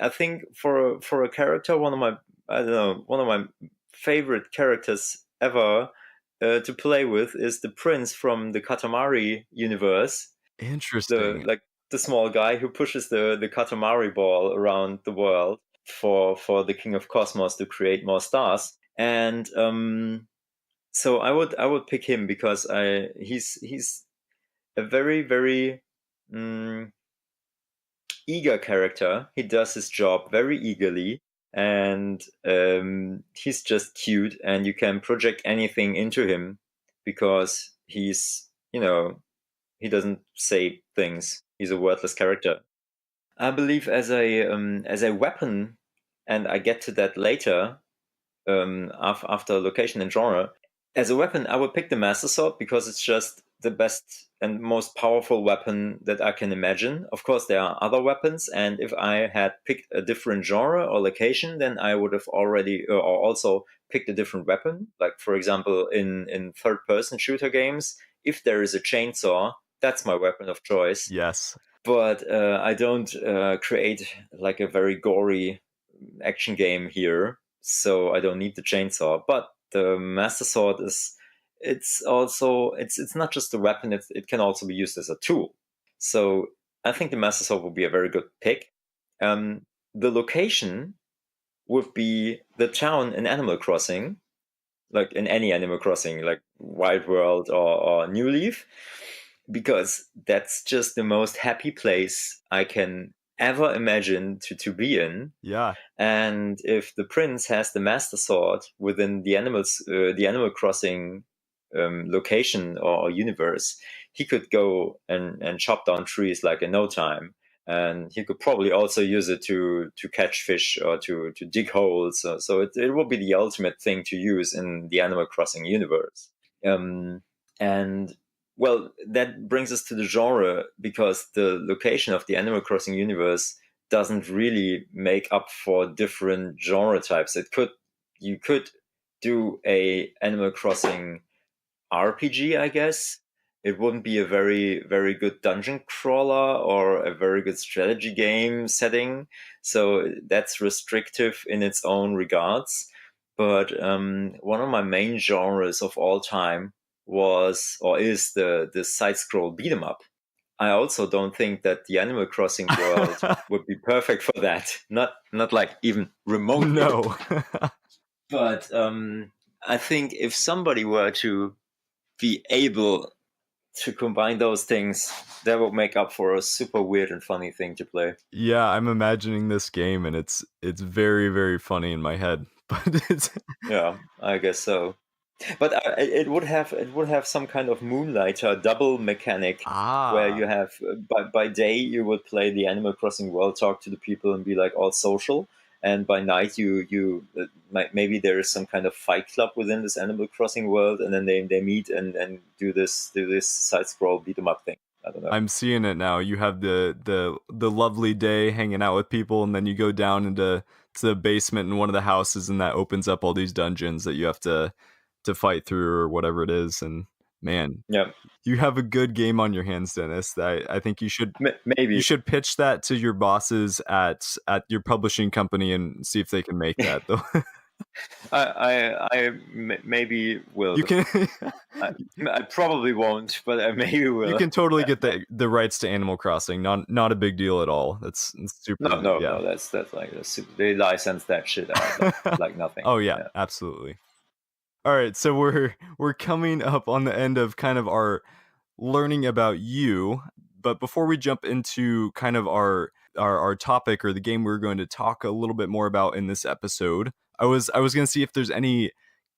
B: I think for a character, I don't know, one of my favorite characters ever to play with is the prince from the Katamari universe, the
A: Interesting.
B: like the small guy who pushes the Katamari ball around the world for the King of Cosmos to create more stars. And so I would pick him because he's a very very mm, eager character. He does his job very eagerly, and he's just cute, and you can project anything into him because he doesn't say things. He's a wordless character. I believe as a weapon, and I get to that later, after location and genre. As a weapon, I would pick the Master Sword because it's just the best and most powerful weapon that I can imagine. Of course, there are other weapons, and if I had picked a different genre or location, then I would have already or also picked a different weapon. Like, for example, in third-person shooter games, if there is a chainsaw, that's my weapon of choice.
A: Yes.
B: But I don't create like a very gory action game here, so I don't need the chainsaw. But the Master Sword it's not just a weapon; it can also be used as a tool. So I think the Master Sword would be a very good pick. The location would be the town in Animal Crossing, like in any Animal Crossing, like Wild World or New Leaf, because that's just the most happy place I can ever imagine to be in.
A: Yeah.
B: And if the prince has the master sword within the Animal Crossing location or universe, he could go and chop down trees like in no time. And he could probably also use it to catch fish or to dig holes. So it will be the ultimate thing to use in the Animal Crossing universe. Um, and well, that brings us to the genre because the location of the Animal Crossing universe doesn't really make up for different genre types. You could do a Animal Crossing RPG, I guess, it wouldn't be a very, very good dungeon crawler or a very good strategy game setting. So that's restrictive in its own regards. But one of my main genres of all time was or is the side scroll beat 'em up. I also don't think that the Animal Crossing world would be perfect for that. Not like even remotely.
A: No.
B: But I think if somebody were to be able to combine those things, that would make up for a super weird and funny thing to play.
A: Yeah, I'm imagining this game, and it's very, very funny in my head. But it's
B: Yeah, I guess so. But it would have some kind of moonlighter double mechanic where
A: ah,
B: you have by day you would play the Animal Crossing world, talk to the people, and be like all social, and by night maybe there is some kind of fight club within this Animal Crossing world, and then they meet and do this side scroll beat 'em up thing. I don't know.
A: I'm seeing it now. You have the lovely day hanging out with people, and then you go down to the basement in one of the houses, and that opens up all these dungeons that you have to fight through or whatever it is. And man,
B: Yeah,
A: you have a good game on your hands, Dennis. I think you
B: maybe.
A: should pitch that to your bosses at your publishing company and see if they can make that. Though
B: Maybe will.
A: you can
B: I probably won't, but I maybe
A: you
B: will.
A: can totally get the rights to Animal Crossing. Not a big deal at all. It's
B: No,
A: super,
B: no,
A: yeah.
B: no. That's like they license that shit out like nothing.
A: Oh yeah,
B: Yeah.
A: absolutely. All right, so we're coming up on the end of kind of our learning about you, but before we jump into kind of our topic or the game we're going to talk a little bit more about in this episode, I was going to see if there's any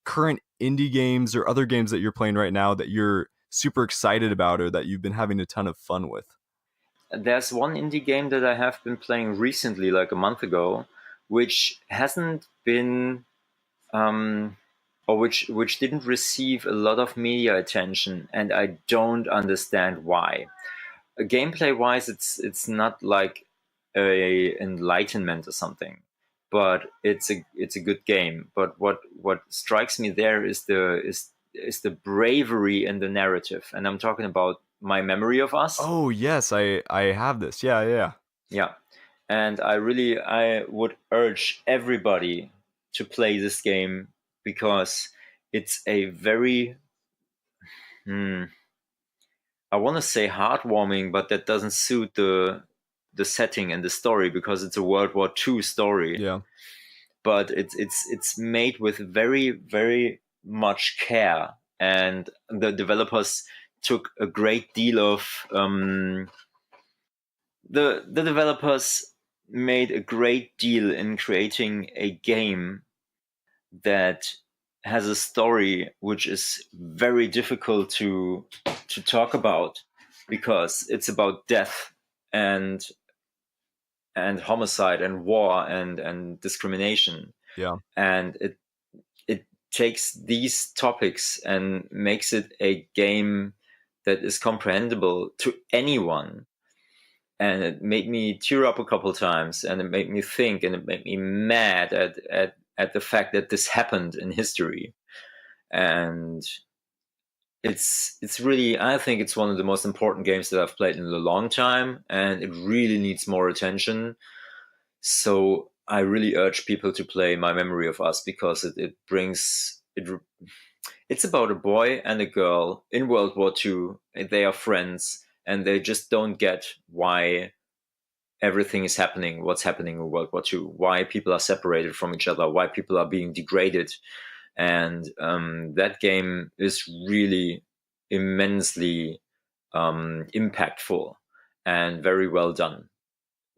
A: current indie games or other games that you're playing right now that you're super excited about or that you've been having a ton of fun with.
B: There's one indie game that I have been playing recently, like a month ago, which hasn't been or which didn't receive a lot of media attention, and I don't understand why. Gameplay wise, it's not like a enlightenment or something, but it's a good game. But what strikes me there is the bravery in the narrative, and I'm talking about My Memory of Us.
A: Oh, yes, I have this. Yeah, yeah.
B: Yeah, and I would urge everybody to play this game because it's a very hmm, I want to say heartwarming, but that doesn't suit the setting and the story because it's a World War II story.
A: Yeah.
B: But it's made with very, very much care, and the developers took a great deal of the developers made a great deal in creating a game that has a story which is very difficult to talk about because it's about death and homicide and war and discrimination,
A: Yeah.
B: and it takes these topics and makes it a game that is comprehensible to anyone. And it made me tear up a couple times, and it made me think, and it made me mad at the fact that this happened in history. And it's really, I think it's one of the most important games that I've played in a long time, and it really needs more attention. So I really urge people to play My Memory of Us because it brings it. It's about a boy and a girl in World War II. They are friends, and they just don't get why everything is happening, what's happening in World War II, why people are separated from each other, why people are being degraded. And that game is really immensely impactful and very well done,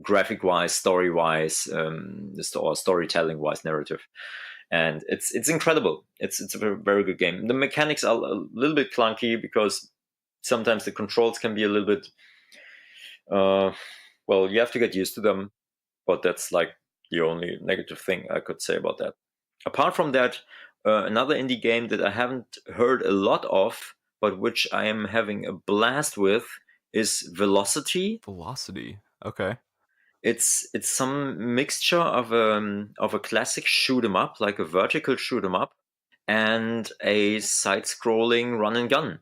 B: graphic wise, story wise, or storytelling wise, narrative. And it's incredible. It's a very, very good game. The mechanics are a little bit clunky because sometimes the controls can be a little bit well, you have to get used to them, but that's like the only negative thing I could say about that. Apart from that, another indie game that I haven't heard a lot of, but which I am having a blast with, is Velocity.
A: Velocity. Okay.
B: It's some mixture of a classic shoot 'em up, like a vertical shoot 'em up, and a side-scrolling run and gun.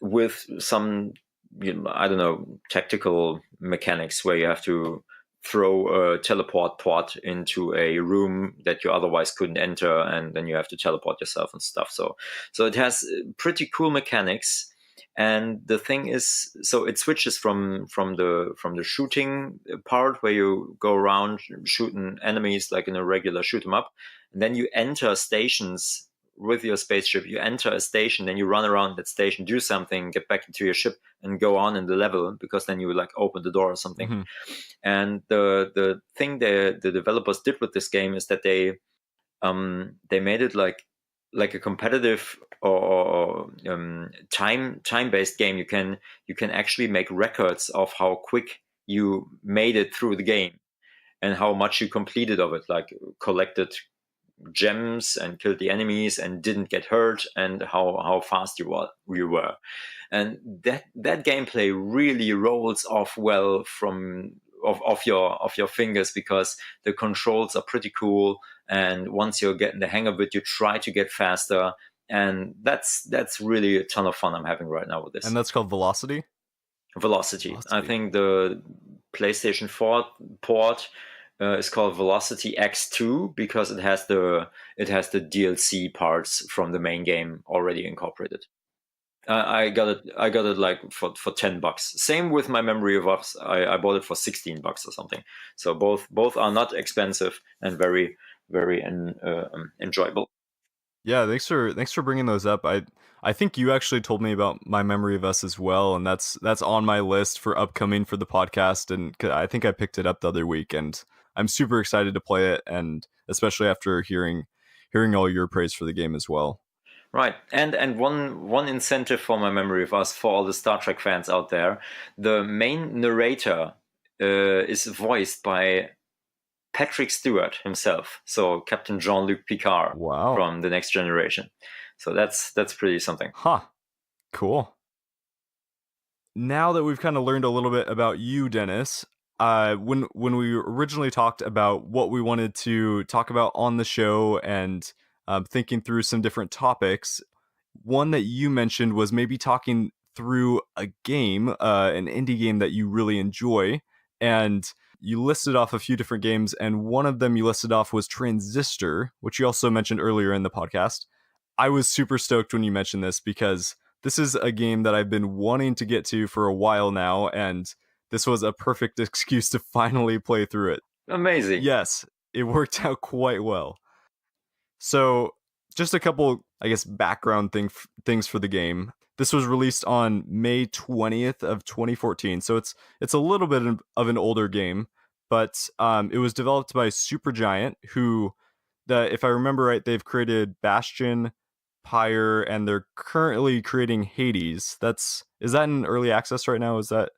B: with some, I don't know, tactical mechanics where you have to throw a teleport pod into a room that you otherwise couldn't enter, and then you have to teleport yourself and stuff. So it has pretty cool mechanics. And the thing is, so it switches from the shooting part where you go around shooting enemies like in a regular shoot 'em up, and then you enter stations with your spaceship. You enter a station, then you run around that station, do something, get back into your ship, and go on in the level, because then you like open the door or something.
A: Mm-hmm.
B: And the thing the developers did with this game is that they made it like a competitive or time based game. You can actually make records of how quick you made it through the game and how much you completed of it, like collected gems and killed the enemies and didn't get hurt, and how fast you were. And that gameplay really rolls off well from of your fingers, because the controls are pretty cool, and once you're getting the hang of it, you try to get faster, and that's really a ton of fun I'm having right now with this.
A: And that's called Velocity?
B: Velocity. I think the PlayStation 4 port is called Velocity X2 because it has the DLC parts from the main game already incorporated. I got it like for $10. Same with my Memory of Us. I bought it for $16 or something. So both are not expensive and very enjoyable.
A: Yeah, thanks for bringing those up. I think you actually told me about my Memory of Us as well, and that's on my list for upcoming for the podcast. And I think I picked it up the other week, and I'm super excited to play it, and especially after hearing all your praise for the game as well.
B: Right, and one incentive for my Memory of Us, for all the Star Trek fans out there, the main narrator is voiced by Patrick Stewart himself, so Captain Jean-Luc Picard.
A: Wow.
B: From The Next Generation. So that's pretty something.
A: Huh. Cool. Now that we've kind of learned a little bit about you, Dennis, when we originally talked about what we wanted to talk about on the show and thinking through some different topics, one that you mentioned was maybe talking through a game, an indie game that you really enjoy, and you listed off a few different games, and one of them you listed off was Transistor, which you also mentioned earlier in the podcast. I was super stoked when you mentioned this because this is a game that I've been wanting to get to for a while now, and this was a perfect excuse to finally play through it.
B: Amazing.
A: Yes, it worked out quite well. So, just a couple, I guess, background things for the game. This was released on May 20th of 2014, so it's a little bit of an older game, but it was developed by Supergiant, who, if I remember right, they've created Bastion, Pyre, and they're currently creating Hades. Is that in early access right now? Does that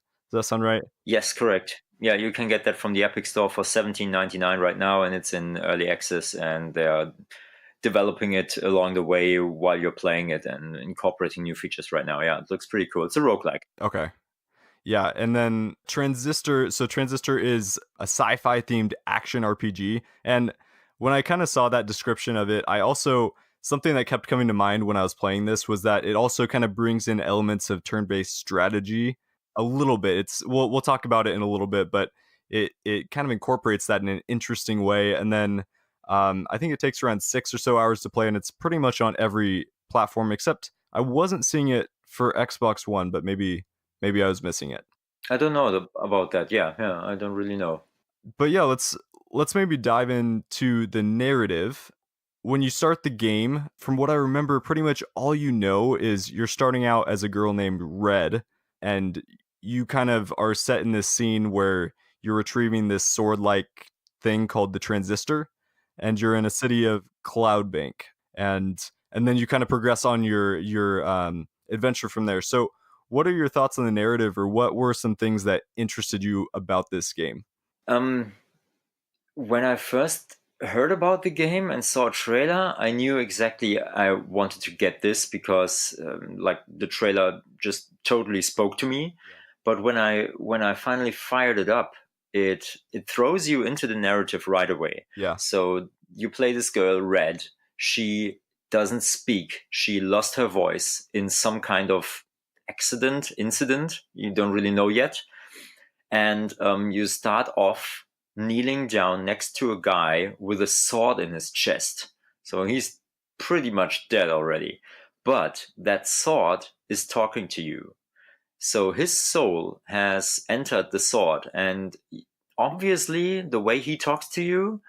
A: sound right?
B: Yes, correct. Yeah, you can get that from the Epic Store for $17.99 right now, and it's in early access, and they are developing it along the way while you're playing it and incorporating new features right now. Yeah, it looks pretty cool. It's a roguelike.
A: Okay. Yeah, and then Transistor. So Transistor is a sci-fi themed action RPG, and when I kind of saw that description of it, I also, something that kept coming to mind when I was playing this was that it also kind of brings in elements of turn-based strategy a little bit. We'll talk about it in a little bit, but it kind of incorporates that in an interesting way. And then I think it takes around 6 or so hours to play, and it's pretty much on every platform except I wasn't seeing it for Xbox One, but maybe I was missing it.
B: I don't know about that. Yeah, I don't really know.
A: But yeah, let's maybe dive into the narrative. When you start the game, from what I remember, pretty much all you know is you're starting out as a girl named Red, and you kind of are set in this scene where you're retrieving this sword-like thing called the Transistor, and you're in a city of Cloudbank, and then you kind of progress on your adventure from there. So what are your thoughts on the narrative, or what were some things that interested you about this game?
B: When I first heard about the game and saw a trailer, I knew exactly I wanted to get this because like the trailer just totally spoke to me. Yeah. But when I finally fired it up, it throws you into the narrative right away.
A: Yeah.
B: So you play this girl, Red. She doesn't speak. She lost her voice in some kind of incident, you don't really know yet. And you start off kneeling down next to a guy with a sword in his chest. So he's pretty much dead already. But that sword is talking to you. So his soul has entered the sword. And obviously, the way he talks to you,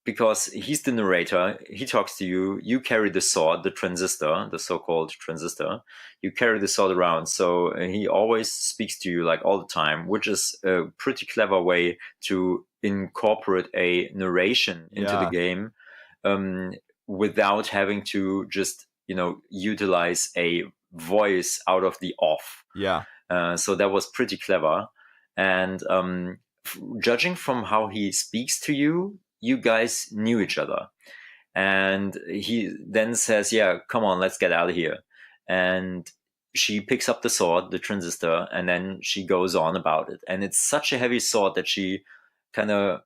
B: because he's the narrator, he talks to you, you carry the sword, the transistor, the so-called transistor, you carry the sword around. So he always speaks to you like all the time, which is a pretty clever way to incorporate a narration into the
A: Yeah.
B: game, without having to just, utilize a voice out of the off.
A: Yeah.
B: So that was pretty clever. And judging from how he speaks to you, you guys knew each other. And he then says, yeah, come on, let's get out of here. And she picks up the sword, the transistor, and then she goes on about it. And it's such a heavy sword that she kind of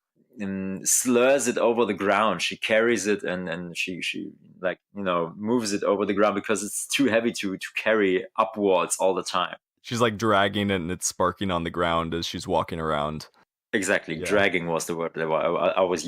B: slurs it over the ground. She carries it and she like, moves it over the ground because it's too heavy to carry upwards all the time.
A: She's like dragging it and it's sparking on the ground as she's walking around.
B: Exactly,
A: Yeah.
B: dragging was the word that I was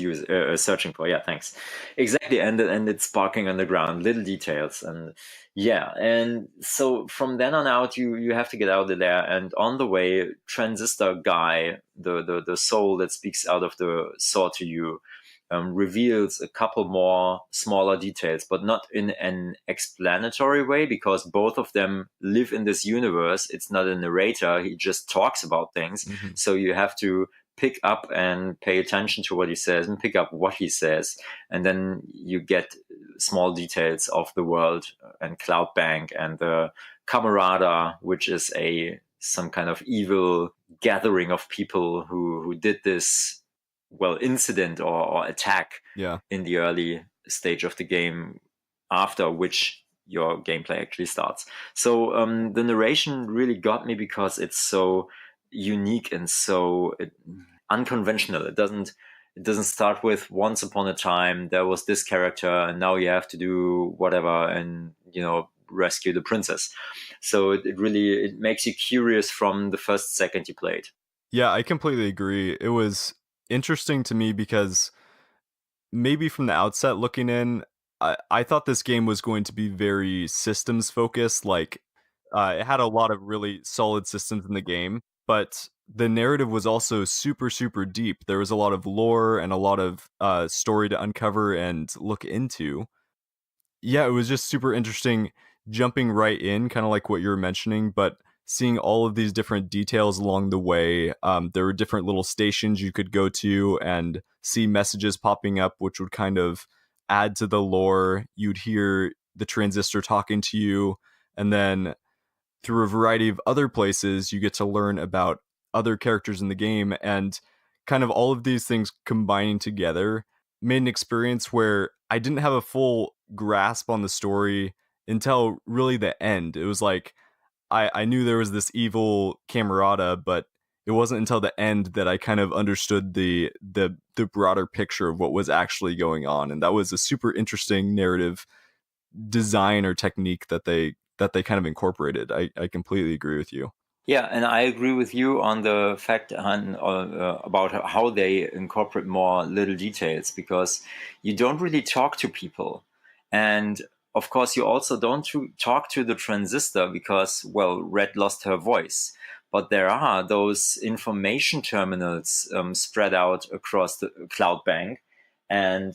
B: searching for. Yeah, thanks. Exactly, and it's sparking on the ground, little details, and yeah, and so from then on out, you have to get out of there, and on the way, Transistor guy, the soul that speaks out of the sword to you, reveals a couple more smaller details, but not in an explanatory way, because both of them live in this universe. It's not a narrator; he just talks about things, so you have to pick up and pay attention to what he says and pick up what he says. And then you get small details of the world and Cloud Bank and the Camarada, which is some kind of evil gathering of people who did this, incident or attack in the early stage of the game, after which your gameplay actually starts. So the narration really got me because it's so unique and so unconventional. It doesn't start with once upon a time there was this character and now you have to do whatever and rescue the princess. So it really makes you curious from the first second you play it.
A: Yeah, I completely agree. It was interesting to me because maybe from the outset looking in, I thought this game was going to be very systems focused. Like, it had a lot of really solid systems in the game, but the narrative was also super, super deep. There was a lot of lore and a lot of story to uncover and look into. Yeah, it was just super interesting jumping right in, kind of like what you were mentioning, but seeing all of these different details along the way. There were different little stations you could go to and see messages popping up, which would kind of add to the lore. You'd hear the transistor talking to you, and then through a variety of other places, you get to learn about other characters in the game, and kind of all of these things combining together made an experience where I didn't have a full grasp on the story until really the end. It was like I knew there was this evil camarada, but it wasn't until the end that I kind of understood the broader picture of what was actually going on, and that was a super interesting narrative design or technique that they kind of incorporated. I completely agree with you.
B: Yeah, and I agree with you on the fact about how they incorporate more little details, because you don't really talk to people. And of course, you also don't talk to the transistor because, Red lost her voice. But there are those information terminals spread out across the cloud bank. And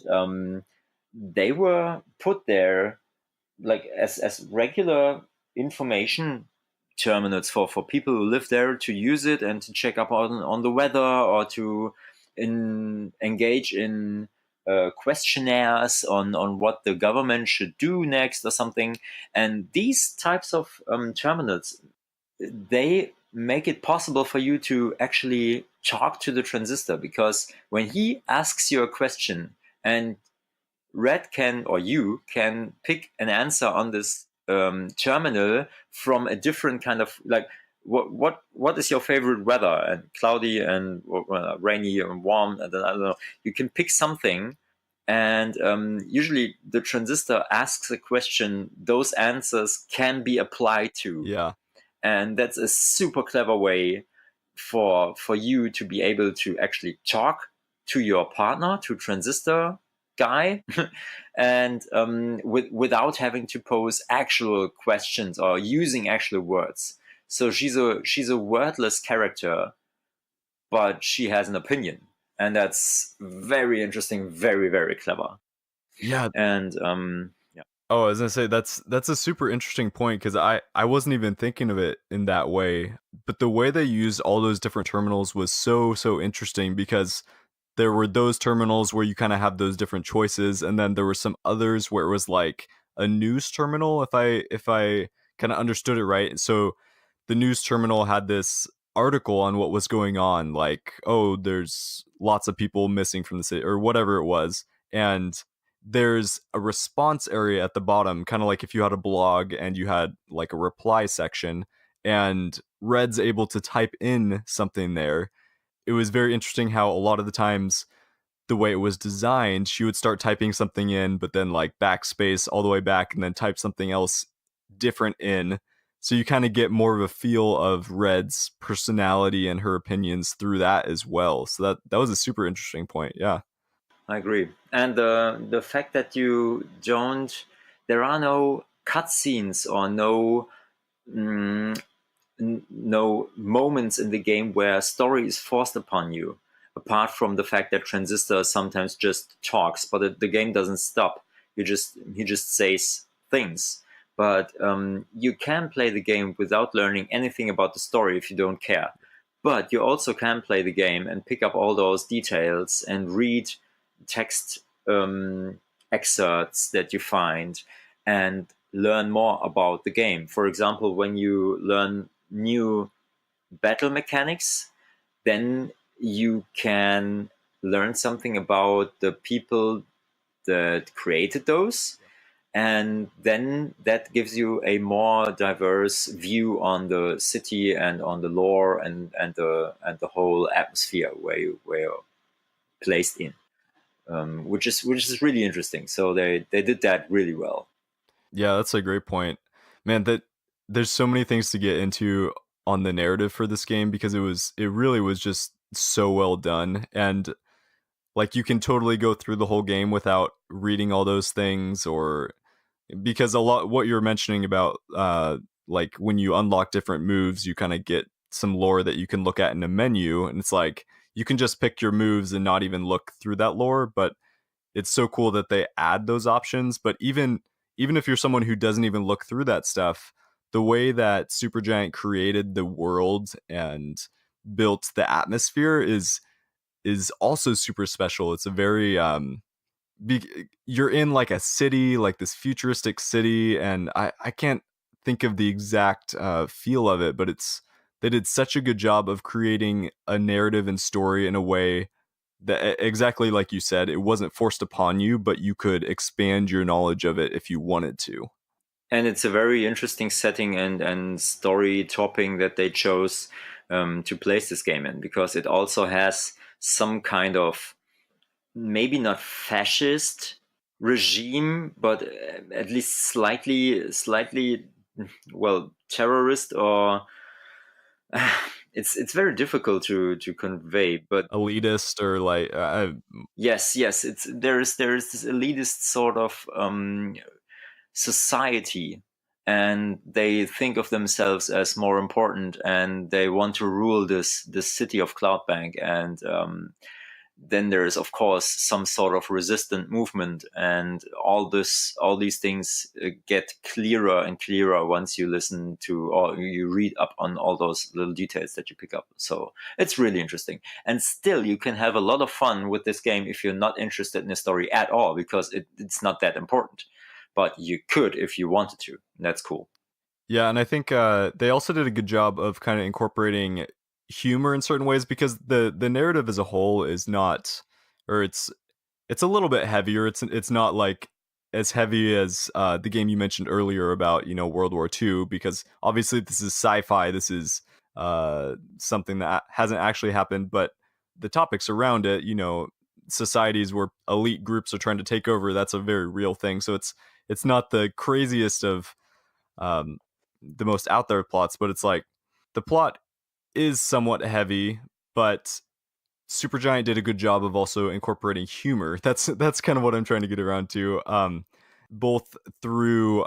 B: they were put there like as regular information terminals for people who live there to use it and to check up on the weather or to engage in questionnaires on what the government should do next or something. And these types of terminals, they make it possible for you to actually talk to the transistor, because when he asks you a question and Red can, or you can pick an answer on this terminal from a different kind of like, what is your favorite weather? And cloudy and rainy and warm, and then I don't know. You can pick something, and usually the transistor asks a question. Those answers can be applied to.
A: Yeah.
B: and that's a super clever way for you to be able to actually talk to your partner, to Transistor guy, and without having to pose actual questions or using actual words. So she's a wordless character, but she has an opinion, and that's very interesting, very very clever.
A: Yeah.
B: And yeah,
A: Oh, I was gonna say that's a super interesting point because I wasn't even thinking of it in that way. But the way they used all those different terminals was so interesting because there were those terminals where you kind of have those different choices, and then there were some others where it was like a news terminal, if I kind of understood it right. So the news terminal had this article on what was going on, like, oh, there's lots of people missing from the city or whatever it was, and there's a response area at the bottom, kind of like if you had a blog and you had like a reply section, and Red's able to type in something there. It was very interesting how a lot of the times the way it was designed, she would start typing something in, but then like backspace all the way back and then type something else different in. So you kind of get more of a feel of Red's personality and her opinions through that as well. So that was a super interesting point. Yeah.
B: I agree. And the fact that you don't, there are no cutscenes or mm, no moments in the game where story is forced upon you, apart from the fact that Transistor sometimes just talks, but the game doesn't stop. He just says things. But you can play the game without learning anything about the story if you don't care. But you also can play the game and pick up all those details and read text excerpts that you find and learn more about the game. For example, when you learn new battle mechanics, then you can learn something about the people that created those. And then that gives you a more diverse view on the city and on the lore and the whole atmosphere where you're placed in, which is really interesting. So they did that really well.
A: Yeah, that's a great point. Man, that there's so many things to get into on the narrative for this game because it really was just so well done. And like you can totally go through the whole game without reading all those things, or because a lot what you're mentioning about like when you unlock different moves, you kind of get some lore that you can look at in a menu, and it's like you can just pick your moves and not even look through that lore, but it's so cool that they add those options. But even if you're someone who doesn't even look through that stuff, the way that Supergiant created the world and built the atmosphere is also super special. It's a very you're in like a city, like this futuristic city, and I can't think of the exact feel of it, but it's they did such a good job of creating a narrative and story in a way that exactly like you said, it wasn't forced upon you, but you could expand your knowledge of it if you wanted to.
B: And it's a very interesting setting and story topping that they chose to place this game in, because it also has some kind of, maybe not fascist regime, but at least slightly, well, terrorist, or it's very difficult to convey. But
A: Elitist or like
B: yes, it's there is this elitist sort of society, and they think of themselves as more important, and they want to rule this city of Cloudbank. And then there's of course some sort of resistant movement, and all these things get clearer and clearer once you listen to or you read up on all those little details that you pick up. So it's really interesting, and still you can have a lot of fun with this game if you're not interested in the story at all, because it's not that important, but you could if you wanted to. That's cool.
A: yeah, and I think they also did a good job of kind of incorporating humor in certain ways because the narrative as a whole is not, or it's a little bit heavier. It's not like as heavy as the game you mentioned earlier about World War II, because obviously this is sci-fi. This is something that hasn't actually happened, but the topics around it, societies where elite groups are trying to take over, that's a very real thing. So it's not the craziest of um, the most out there plots, but it's like the plot is somewhat heavy, but Supergiant did a good job of also incorporating humor. That's kind of what I'm trying to get around to. Both through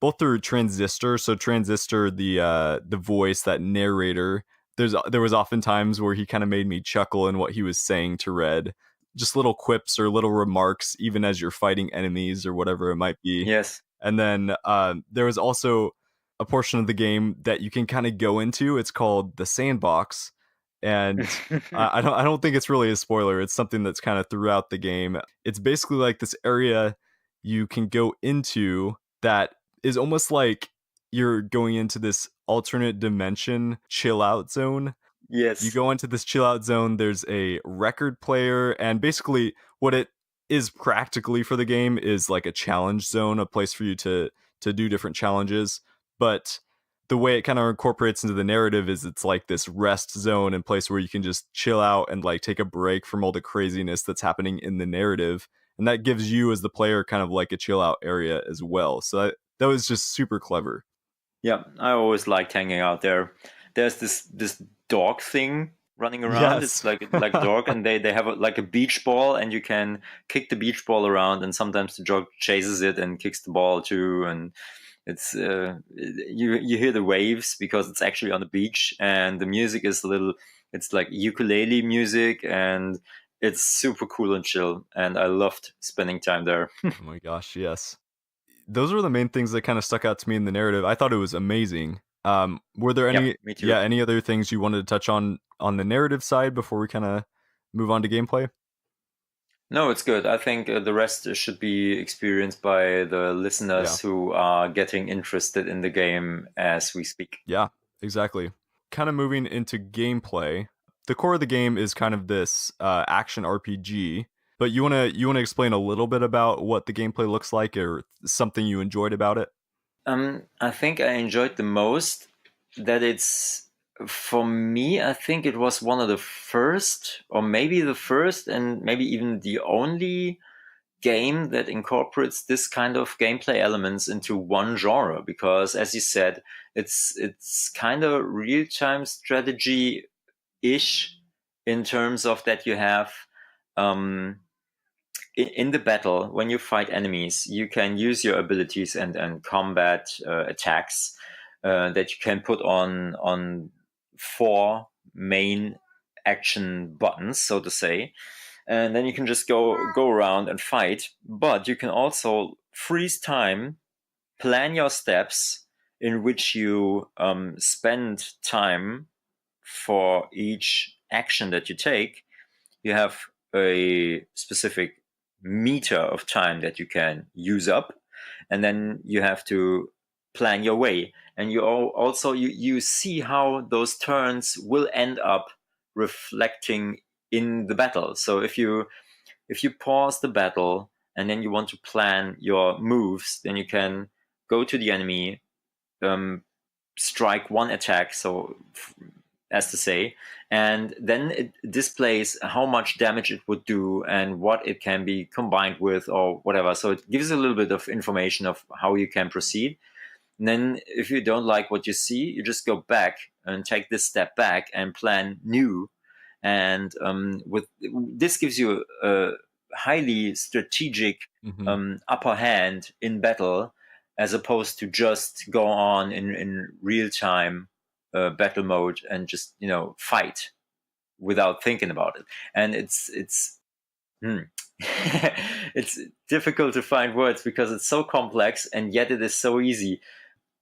A: both through Transistor. So Transistor, the voice, that narrator. There was often times where he kind of made me chuckle in what he was saying to Red. Just little quips or little remarks, even as you're fighting enemies or whatever it might be.
B: Yes.
A: And then there was also a portion of the game that you can kind of go into. It's called the sandbox, and I don't think it's really a spoiler. It's something that's kind of throughout the game. It's basically like this area you can go into that is almost like you're going into this alternate dimension chill out zone. You
B: Yes.
A: go into this chill out zone, there's a record player, and basically what it is practically for the game is like a challenge zone, a place for you to do different challenges. But the way it kind of incorporates into the narrative is it's like this rest zone and place where you can just chill out and like take a break from all the craziness that's happening in the narrative. And that gives you as the player kind of like a chill out area as well. So that was just super clever.
B: Yeah, I always liked hanging out there. There's this dog thing running around. It's
A: Yes.
B: like a dog, and they have like a beach ball, and you can kick the beach ball around, and sometimes the dog chases it and kicks the ball too, and it's you hear the waves because it's actually on the beach, and the music is it's like ukulele music, and it's super cool and chill, and I loved spending time there.
A: Oh my gosh, yes. Those were the main things that kind of stuck out to me in the narrative. I thought it was amazing. Were there
B: Yeah,
A: any
B: me too.
A: yeah, any other things you wanted to touch on the narrative side before we kind of move on to gameplay?
B: No, it's good. I think the rest should be experienced by the
A: Yeah.
B: listeners who are getting interested in the game as we speak.
A: Yeah, exactly. Kind of moving into gameplay. The core of the game is kind of this action RPG, but you wanna explain a little bit about what the gameplay looks like or something you enjoyed about it?
B: I think I enjoyed the most that it's, for me, I think it was one of the first, or maybe the first, and maybe even the only game that incorporates this kind of gameplay elements into one genre. Because, as you said, it's kind of real time strategy ish in terms of that you have. Um, in the battle, when you fight enemies, you can use your abilities and combat attacks that you can put on four main action buttons, so to say, and then you can just go around and fight. But you can also freeze time, plan your steps in which you spend time for each action that you take. You have a specific meter of time that you can use up, and then you have to plan your way, and also you see how those turns will end up reflecting in the battle. So if you pause the battle and then you want to plan your moves, then you can go to the enemy, um, strike one attack, so as to say, and then it displays how much damage it would do and what it can be combined with or whatever. So it gives a little bit of information of how you can proceed. And then if you don't like what you see, you just go back and take this step back and plan new. And with this gives you a highly strategic
A: Mhm.
B: upper hand in battle, as opposed to just go on in real time battle mode and just fight without thinking about it. And hmm. It's difficult to find words because it's so complex and yet it is so easy.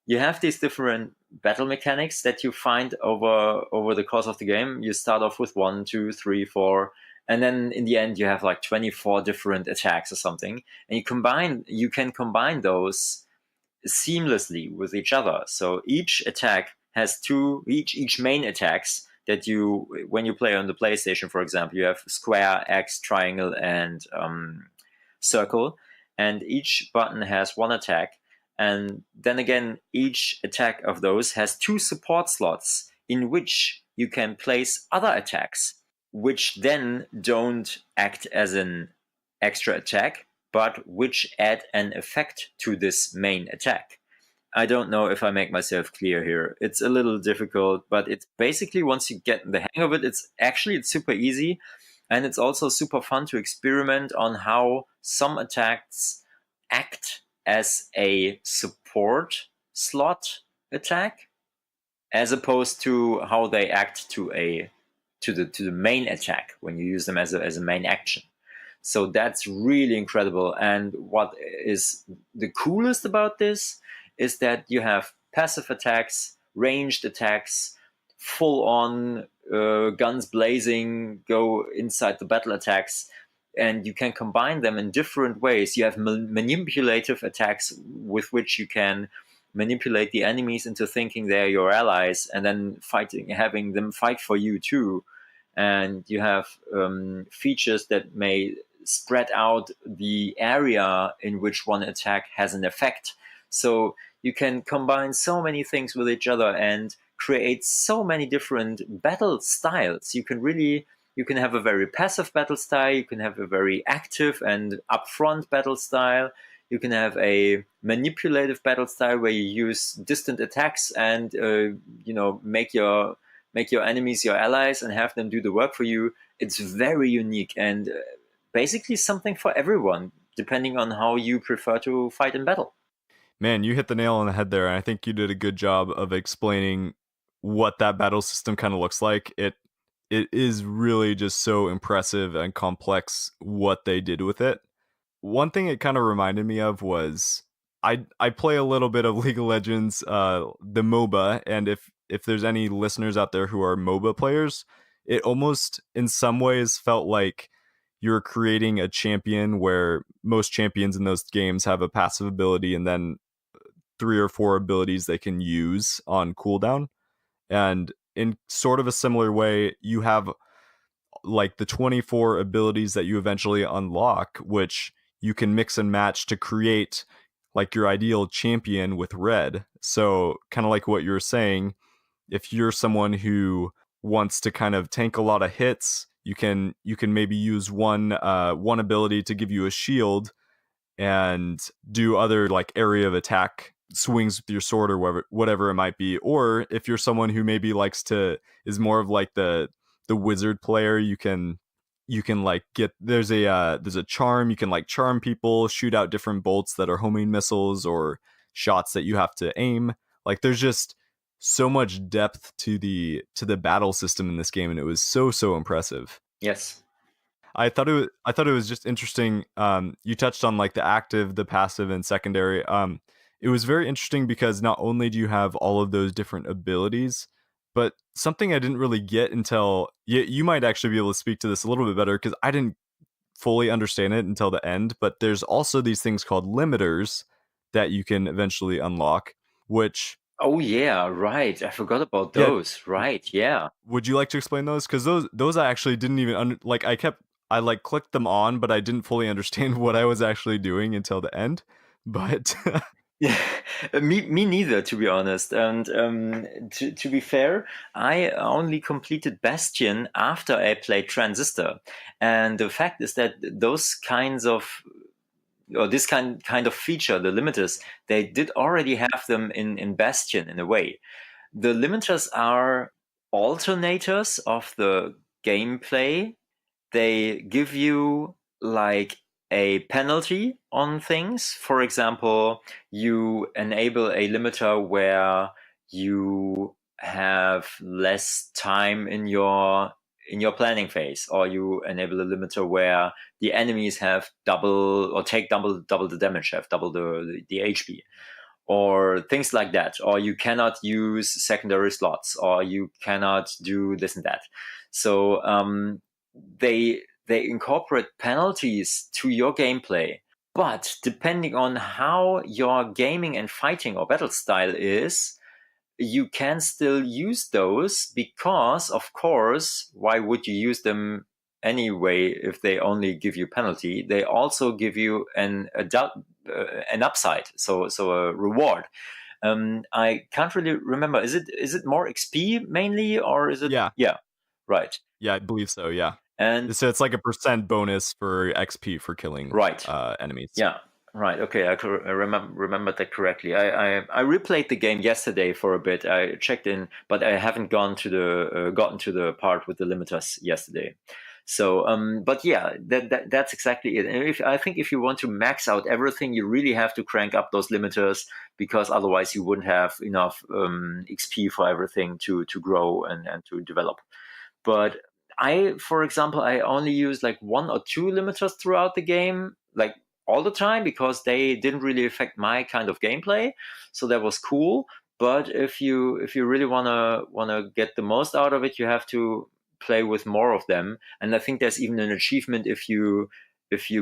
B: You have these different battle mechanics that you find over the course of the game. You start off with 1, 2, 3, 4, and then in the end you have like 24 different attacks or something, and you can combine those seamlessly with each other. So each attack has each main attacks that you, when you play on the PlayStation, for example, you have square, X, triangle, and circle, and each button has one attack. And then again, each attack of those has two support slots in which you can place other attacks, which then don't act as an extra attack, but which add an effect to this main attack. I don't know if I make myself clear here. It's a little difficult, but it's basically, once you get the hang of it, it's super easy, and it's also super fun to experiment on how some attacks act as a support slot attack, as opposed to how they act to the main attack when you use them as a main action. So that's really incredible. And what is the coolest about this is that you have passive attacks, ranged attacks, full on guns blazing, go inside the battle attacks, and you can combine them in different ways. You have manipulative attacks with which you can manipulate the enemies into thinking they're your allies, and then having them fight for you too. And you have features that may spread out the area in which one attack has an effect. So you can combine so many things with each other and create so many different battle styles. You can have a very passive battle style, you can have a very active and upfront battle style, you can have a manipulative battle style where you use distant attacks and make your enemies your allies and have them do the work for you. It's very unique and basically something for everyone, depending on how you prefer to fight in battle.
A: Man, you hit the nail on the head there, and I think you did a good job of explaining what that battle system kind of looks like. It is really just so impressive and complex what they did with it. One thing it kind of reminded me of was I play a little bit of League of Legends, the MOBA, and if there's any listeners out there who are MOBA players, it almost in some ways felt like you're creating a champion where most champions in those games have a passive ability and then 3 or 4 abilities they can use on cooldown. And in sort of a similar way, you have like the 24 abilities that you eventually unlock, which you can mix and match to create like your ideal champion with red. So, kind of like what you were saying, if you're someone who wants to kind of tank a lot of hits, you can maybe use one ability to give you a shield and do other like area of attack swings with your sword or whatever it might be. Or if you're someone who maybe is more of like the wizard player, you can like get there's a charm, you can like charm people, shoot out different bolts that are homing missiles or shots that you have to aim. Like there's just so much depth to the battle system in this game, and it was so impressive.
B: Yes.
A: I thought it was just interesting. You touched on like the active, the passive, and secondary. It was very interesting because not only do you have all of those different abilities, but something I didn't really get until you might actually be able to speak to this a little bit better because I didn't fully understand it until the end. But there's also these things called limiters that you can eventually unlock, which
B: Oh yeah, right. I forgot about
A: yeah.
B: those. Right. Yeah.
A: Would you like to explain those? Because those I actually didn't even like. I like clicked them on, but I didn't fully understand what I was actually doing until the end. But
B: Yeah, me neither, to be honest. And to be fair, I only completed Bastion after I played Transistor. And the fact is that those kinds of, or this kind of feature, the limiters, they did already have them in Bastion in a way. The limiters are alternators of the gameplay. They give you like a penalty on things. For example, you enable a limiter where you have less time in your planning phase, or you enable a limiter where the enemies have double or take double the damage, have double the HP, or things like that. Or you cannot use secondary slots, or you cannot do this and that. So they incorporate penalties to your gameplay. But depending on how your gaming and fighting or battle style is, you can still use those because, of course, why would you use them anyway if they only give you penalty? They also give you an upside, so a reward. I can't really remember. Is it more XP mainly, or is it?
A: yeah,
B: Yeah, right.
A: yeah, I believe so. Yeah,
B: And
A: so it's like a percent bonus for XP for killing
B: right,
A: enemies.
B: yeah. Right. Okay. I remembered that correctly. I replayed the game yesterday for a bit. I checked in, but I haven't gotten to the part with the limiters yesterday. So, but yeah, that's exactly it. And I think if you want to max out everything, you really have to crank up those limiters, because otherwise you wouldn't have enough XP for everything to grow and to develop. But for example, I only use like one or two limiters throughout the game, like all the time, because they didn't really affect my kind of gameplay. So that was cool. But if you really wanna get the most out of it, you have to play with more of them. And I think there's even an achievement if you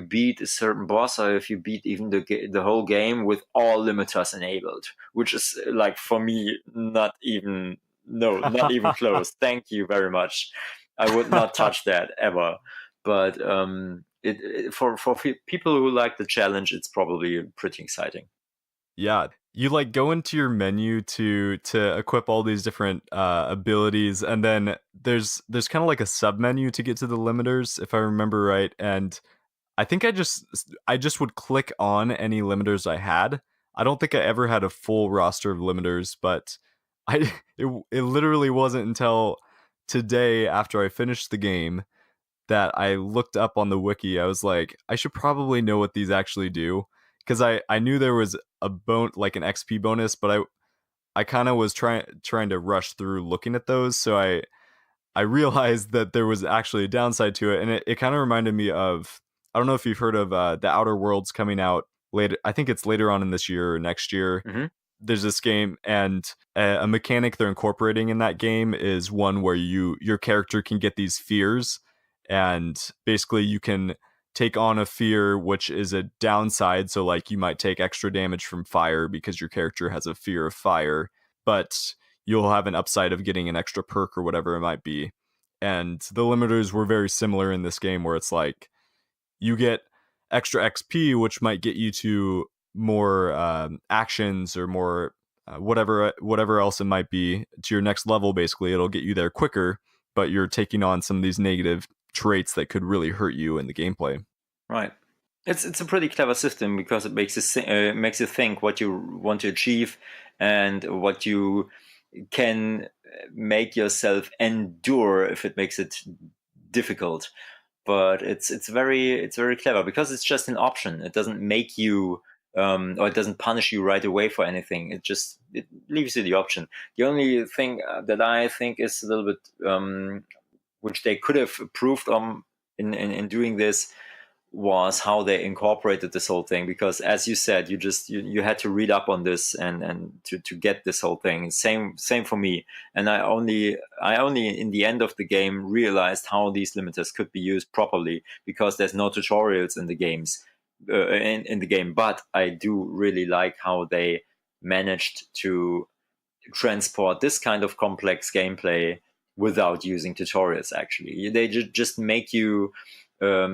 B: beat a certain boss, or if you beat even the whole game with all limiters enabled, which is like for me not even no, not even close. Thank you very much. I would not touch that ever. But for people who like the challenge, it's probably pretty exciting.
A: Yeah, you like go into your menu to equip all these different abilities, and then there's kind of like a sub menu to get to the limiters, if I remember right. And I think I just would click on any limiters I had. I don't think I ever had a full roster of limiters, but it literally wasn't until today, after I finished the game, that I looked up on the wiki. I was like, I should probably know what these actually do, because I knew there was a like an XP bonus, but I kind of was trying to rush through looking at those, so I realized that there was actually a downside to it, and it kind of reminded me of, I don't know if you've heard of the Outer Worlds coming out later. I think it's later on in this year or next year.
B: Hmm.
A: There's this game, and a mechanic they're incorporating in that game is one where your character can get these fears, and basically you can take on a fear which is a downside. So like you might take extra damage from fire because your character has a fear of fire, but you'll have an upside of getting an extra perk or whatever it might be. And the limiters were very similar in this game, where it's like you get extra XP, which might get you to more actions, or more whatever else it might be, to your next level. Basically, it'll get you there quicker, but you're taking on some of these negative traits that could really hurt you in the gameplay.
B: Right. It's a pretty clever system, because it makes you think what you want to achieve, and what you can make yourself endure if it makes it difficult. But it's very clever, because it's just an option. It doesn't make you or it doesn't punish you right away for anything. It leaves you the option. The only thing that I think is a little bit which they could have improved on in doing this, was how they incorporated this whole thing. Because as you said, you had to read up on this and to get this whole thing. Same for me. And I only in the end of the game realized how these limiters could be used properly, because there's no tutorials in the in the game. But I do really like how they managed to transport this kind of complex gameplay without using tutorials. Actually, they just make you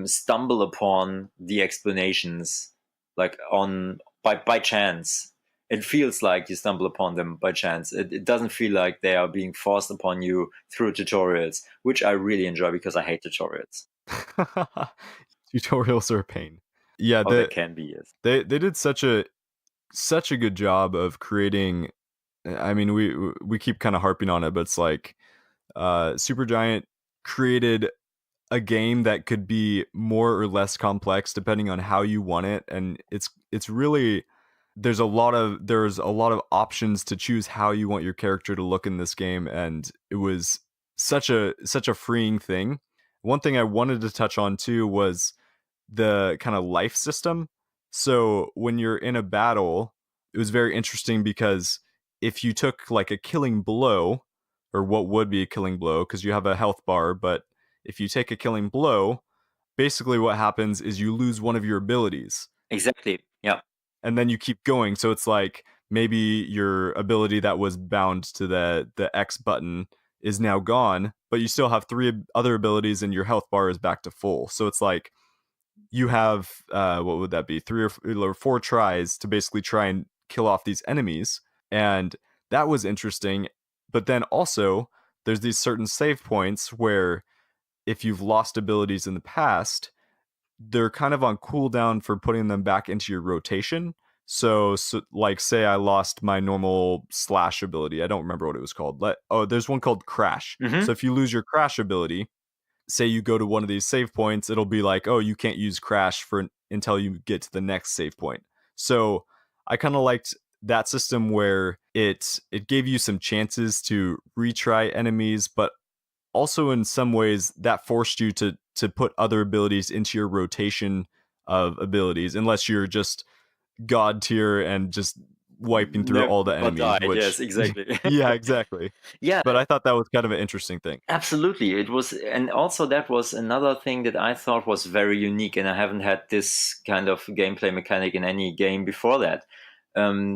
B: stumble upon the explanations, like on by chance. It feels like you stumble upon them by chance. It doesn't feel like they are being forced upon you through tutorials, which I really enjoy, because I hate tutorials.
A: Tutorials are a pain. Yeah,
B: Oh, they can be, yes.
A: they did such a good job of creating. I mean, we keep kind of harping on it, but it's like Supergiant created a game that could be more or less complex depending on how you want it, and it's really, there's a lot of options to choose how you want your character to look in this game, and it was such a freeing thing. One thing I wanted to touch on too was the kind of life system. So when you're in a battle, it was very interesting, because if you took like a killing blow, or what would be a killing blow, because you have a health bar, but if you take a killing blow, basically what happens is you lose one of your abilities,
B: Exactly. Yeah.
A: and then you keep going. So it's like maybe your ability that was bound to the X button is now gone, but you still have three other abilities, and your health bar is back to full. So it's like you have what would that be, or four tries to basically try and kill off these enemies, and that was interesting. But then also there's these certain save points where if you've lost abilities in the past, they're kind of on cooldown for putting them back into your rotation. So like say I lost my normal slash ability. I don't remember what it was called. There's one called crash.
B: Mm-hmm.
A: So if you lose your crash ability, say you go to one of these save points, it'll be like, oh, you can't use crash for until you get to the next save point. So I kind of liked that system where it gave you some chances to retry enemies, but also in some ways that forced you to put other abilities into your rotation of abilities, unless you're just god tier and just wiping through all the
B: Never
A: enemies,
B: died.
A: which
B: Yes, exactly.
A: yeah, exactly.
B: Yeah,
A: But I thought that was kind of an interesting thing.
B: absolutely. It was, and also that was another thing that I thought was very unique, and I haven't had this kind of gameplay mechanic in any game before that.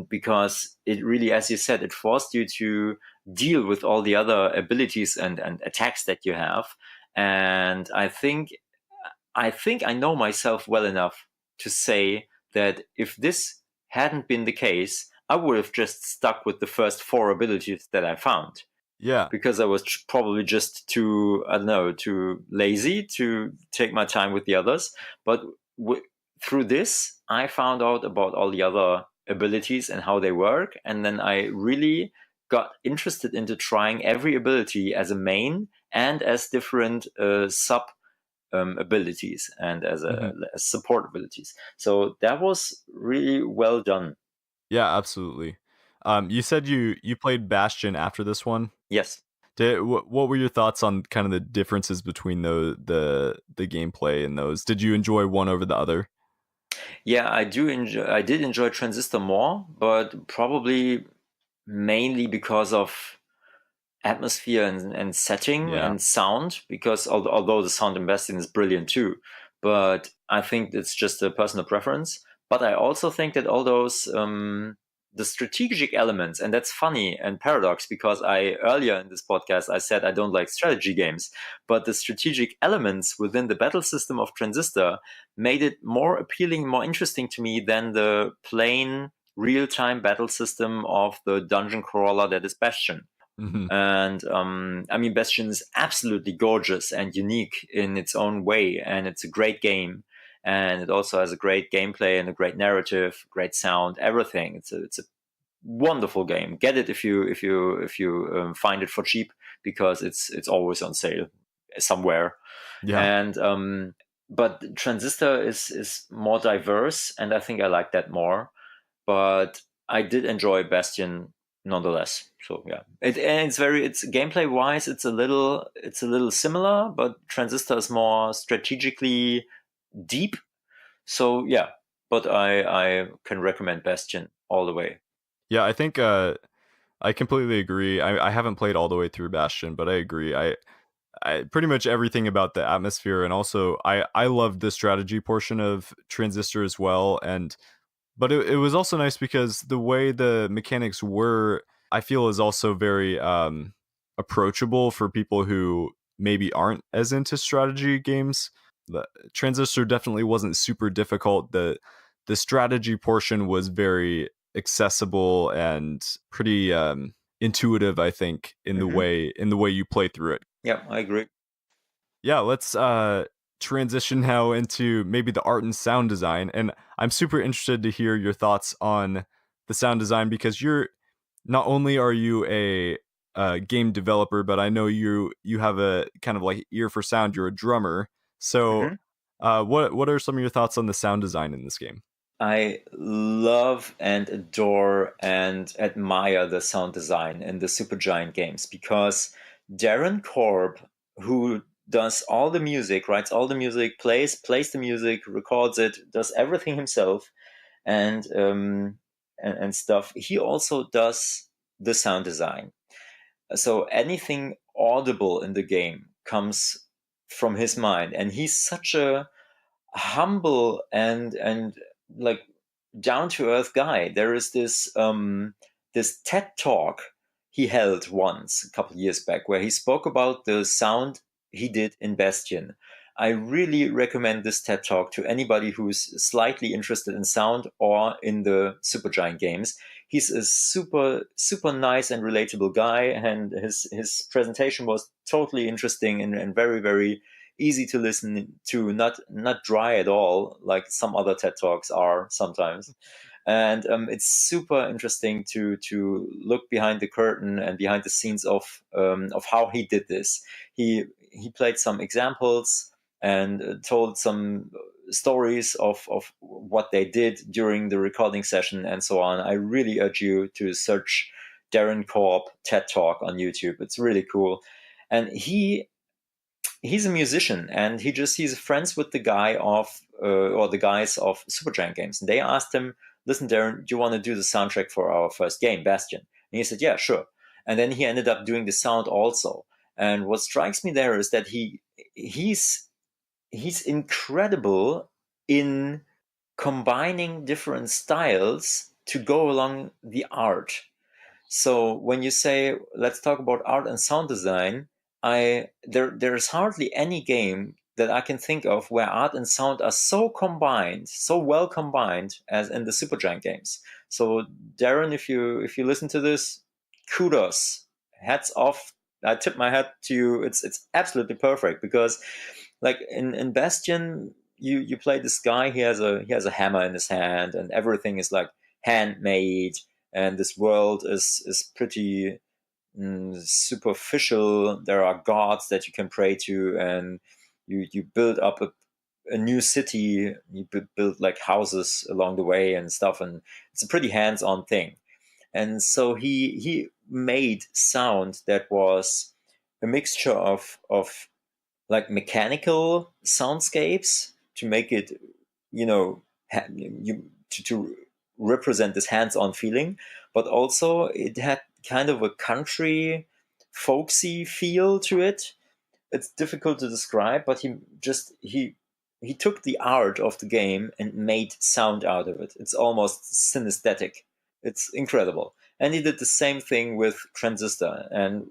B: Because it really, as you said, it forced you to deal with all the other abilities and attacks that you have. And I think I know myself well enough to say that if this hadn't been the case, I would have just stuck with the first four abilities that I found,
A: Yeah.
B: because I was probably just too, I don't know, too lazy to take my time with the others. But through this, I found out about all the other abilities and how they work. And then I really got interested into trying every ability as a main and as different sub abilities and
A: Mhm.
B: as support abilities. So that was really well done.
A: Yeah, absolutely. You said you played Bastion after this one.
B: Yes.
A: What were your thoughts on kind of the differences between the gameplay in those? Did you enjoy one over the other?
B: Yeah, I did enjoy Transistor more, but probably mainly because of atmosphere and setting
A: Yeah.
B: and sound, because although the sound in Bastion is brilliant too, but I think it's just a personal preference. But I also think that all those the strategic elements, and that's funny and paradox, because I earlier in this podcast I said I don't like strategy games, but the strategic elements within the battle system of Transistor made it more appealing, more interesting to me than the plain real-time battle system of the dungeon crawler that is Bastion.
A: Mhm.
B: And I mean, Bastion is absolutely gorgeous and unique in its own way, and it's a great game. And it also has a great gameplay and a great narrative, great sound, everything. It's a wonderful game. Get it if you find it for cheap, because it's always on sale somewhere.
A: Yeah.
B: And but Transistor is more diverse, and I think I like that more. But I did enjoy Bastion nonetheless. So yeah, it's gameplay wise, it's a little similar, but Transistor is more strategically deep. So yeah, but I can recommend Bastion all the way.
A: Yeah, I think I completely agree. I haven't played all the way through Bastion, but I agree. I pretty much everything about the atmosphere, and also I loved the strategy portion of Transistor as well. And but it was also nice because the way the mechanics were, I feel, is also very approachable for people who maybe aren't as into strategy games. The Transistor definitely wasn't super difficult. The strategy portion was very accessible and pretty intuitive, I think,
B: Hmm.
A: in the way you play through it.
B: Yeah, I agree.
A: Yeah, let's transition now into maybe the art and sound design. And I'm super interested to hear your thoughts on the sound design, because you're not only are you a game developer, but I know you have a kind of like ear for sound. You're a drummer. So,
B: Hmm.
A: what are some of your thoughts on the sound design in this game?
B: I love and adore and admire the sound design in the Supergiant games, because Darren Korb, who does all the music, writes all the music, plays the music, records it, does everything himself, and and stuff. He also does the sound design. So anything audible in the game comes from his mind, and he's such a humble and like down to earth guy. There is this TED talk he held once a couple of years back, where he spoke about the sound he did in Bastion. I really recommend this TED talk to anybody who's slightly interested in sound or in the Supergiant games. He's a super nice and relatable guy, and his presentation was totally interesting and very easy to listen to, not dry at all, like some other TED Talks are sometimes. And it's super interesting to look behind the curtain and behind the scenes of how he did this. He played some examples and told some stories of what they did during the recording session and so on. I really urge you to search Darren Korb TED Talk on YouTube. It's really cool. And he's a musician, and he's friends with the guy of or the guys of Supergiant Games. And they asked him, "Listen, Darren, do you want to do the soundtrack for our first game, Bastion?" And he said, "Yeah, sure." And then he ended up doing the sound also. And what strikes me there is that he's incredible in combining different styles to go along the art. So when you say let's talk about art and sound design, there's hardly any game that I can think of where art and sound are so combined, so well combined as in the Supergiant games. So Darren, if you listen to this, kudos, hats off. I tip my hat to you. It's absolutely perfect because, like in Bastion, you play this guy. He has a hammer in his hand, and everything is like handmade, and this world is pretty superficial. There are gods that you can pray to, and you build up a new city. You build like houses along the way and stuff, and it's a pretty hands-on thing. And so he made sound that was a mixture of like mechanical soundscapes to make it, to represent this hands-on feeling, but also it had kind of a country folksy feel to it. It's difficult to describe, but he took the art of the game and made sound out of it. It's almost synesthetic. It's incredible. And he did the same thing with Transistor. And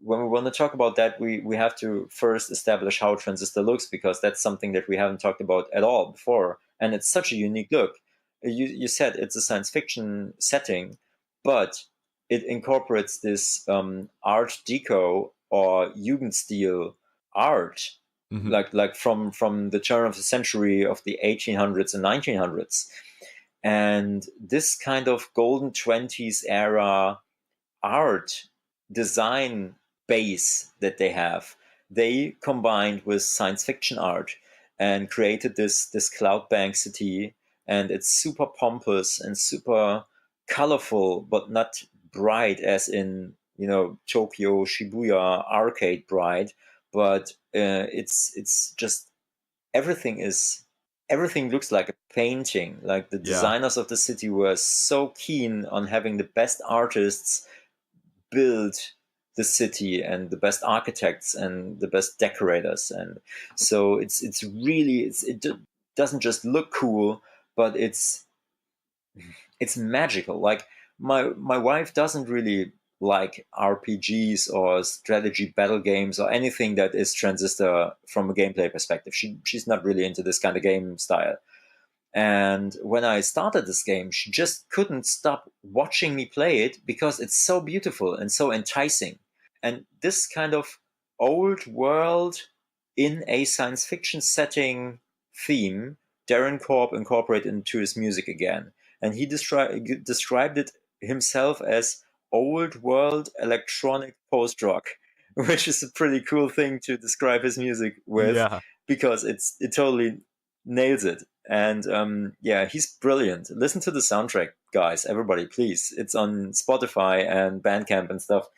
B: when we want to talk about that, we have to first establish how Transistor looks, because that's something that we haven't talked about at all before. And it's such a unique look. You said it's a science fiction setting, but it incorporates this Art Deco or Jugendstil art,
A: Mhm.
B: like from the turn of the century of the 1800s and 1900s. And this kind of golden 20s era art design base that they have, they combined with science fiction art and created this cloud bank city. And it's super pompous and super colorful, but not bright as in Tokyo Shibuya arcade bright. But it's just everything is everything looks like a painting. Like the
A: Yeah.
B: designers of the city were so keen on having the best artists build the city and the best architects and the best decorators. And so it's really it doesn't just look cool, but it's magical. Like my wife doesn't really like RPGs or strategy battle games or anything that is Transistor from a gameplay perspective. She's not really into this kind of game style. And when I started this game, she just couldn't stop watching me play it because it's so beautiful and so enticing. And this kind of old world in a science fiction setting theme, Darren Korb incorporated into his music again. And he described it himself as old world electronic post rock, which is a pretty cool thing to describe his music with,
A: Yeah.
B: because it totally nails it. And yeah, he's brilliant. Listen to the soundtrack, guys. Everybody, please. It's on Spotify and Bandcamp and stuff.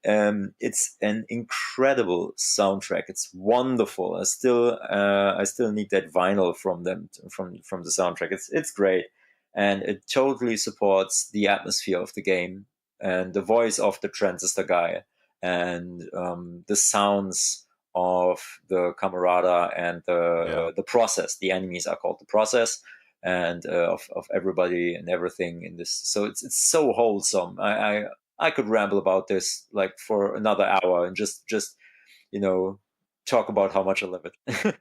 B: It's an incredible soundtrack. It's wonderful. I still need that vinyl from them, from the soundtrack. It's great, and it totally supports the atmosphere of the game and the voice of the Transistor guy, and the sounds of the Camarada and
A: Yeah.
B: the process. The enemies are called the process, and of everybody and everything in this. So it's so wholesome. I could ramble about this like for another hour and just you know talk about how much I love it.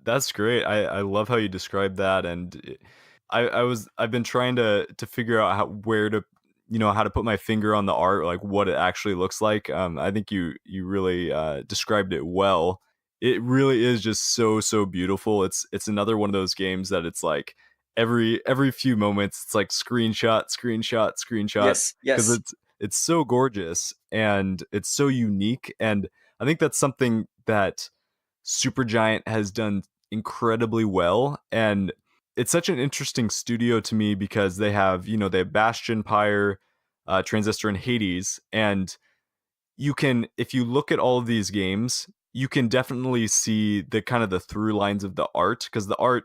A: That's great. I love how you describe that, and I've been trying to figure out where to, how to put my finger on the art, like what it actually looks like. I think you really described it well. it really is just so beautiful. It's another one of those games that it's like every few moments it's like screenshot
B: Yes,
A: because
B: yes,
A: it's so gorgeous and it's so unique. And I think that's something that Supergiant has done incredibly well. And it's such an interesting studio to me because they have, they have Bastion, Pyre, Transistor, and Hades. And you can, if you look at all of these games, you can definitely see the kind of the through lines of the art, because the art,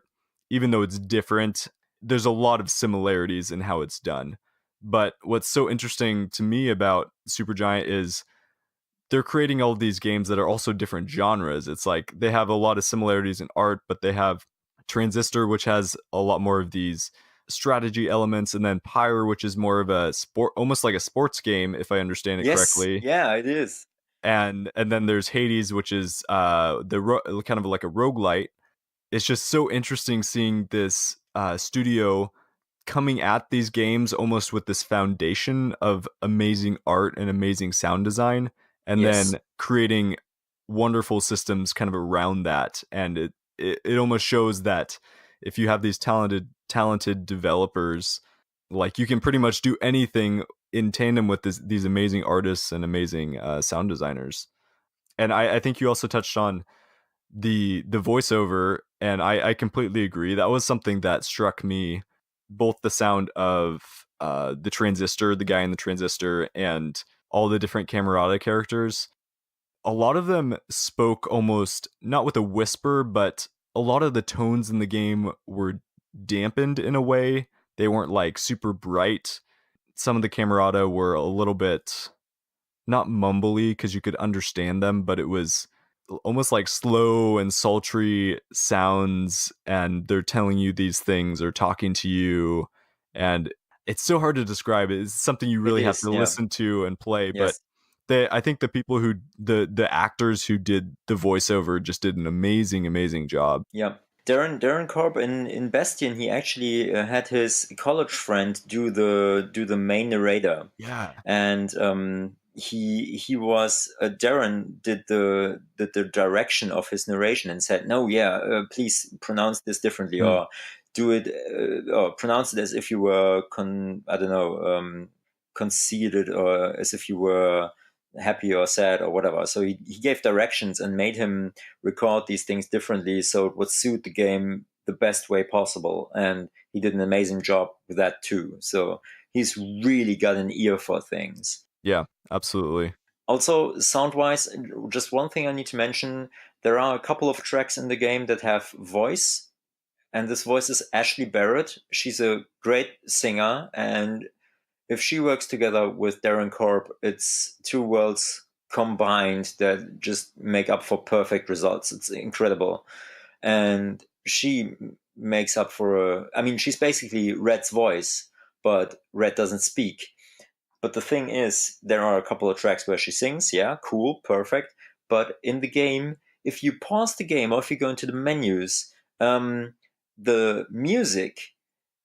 A: even though it's different, there's a lot of similarities in how it's done. But what's so interesting to me about Supergiant is they're creating all of these games that are also different genres. It's like they have a lot of similarities in art, but they have Transistor, which has a lot more of these strategy elements, and then Pyre, which is more of a sport, almost like a sports game, if I understand it
B: yes,
A: correctly.
B: yeah, it is.
A: And then there's Hades, which is kind of like a roguelite. It's just so interesting seeing this studio coming at these games almost with this foundation of amazing art and amazing sound design, and
B: Yes,
A: then creating wonderful systems kind of around that. And it almost shows that if you have these talented developers, like, you can pretty much do anything in tandem with these amazing artists and amazing sound designers. And I think you also touched on the voiceover, and I completely agree. That was something that struck me, both the sound of the Transistor, the guy in the Transistor, and all the different Camerata characters. A lot of them spoke almost not with a whisper, but a lot of the tones in the game were dampened in a way. They weren't like super bright. Some of the Camerata were a little bit not mumbly because you could understand them, but it was almost like slow and sultry sounds, and they're telling you these things or talking to you. And it's so hard to describe. It's something you
B: it
A: really have
B: is.
A: to
B: Yeah,
A: listen to and play. But
B: yes.
A: I think the people who the actors who did the voiceover just did an amazing job.
B: Yeah, Darren Korb in Bastion, he actually had his college friend do the main narrator,
A: Yeah.
B: and he was Darren did the direction of his narration and said, no, yeah, please pronounce this differently,
A: Hmm.
B: or do it or pronounce it as if you were I don't know, conceited, or as if you were happy or sad or whatever. So he gave directions and made him record these things differently so it would suit the game the best way possible. And he did an amazing job with that too. So he's really got an ear for things.
A: Yeah, absolutely.
B: Also, sound wise, just one thing I need to mention, there are a couple of tracks in the game that have voice. And this voice is Ashley Barrett. She's a great singer, and if she works together with Darren Korb, it's two worlds combined that just make up for perfect results. It's incredible. And she makes up for I mean, she's basically Red's voice, but Red doesn't speak. But the thing is, there are a couple of tracks where she sings. Yeah, cool, perfect. But in the game, if you pause the game or if you go into the menus, the music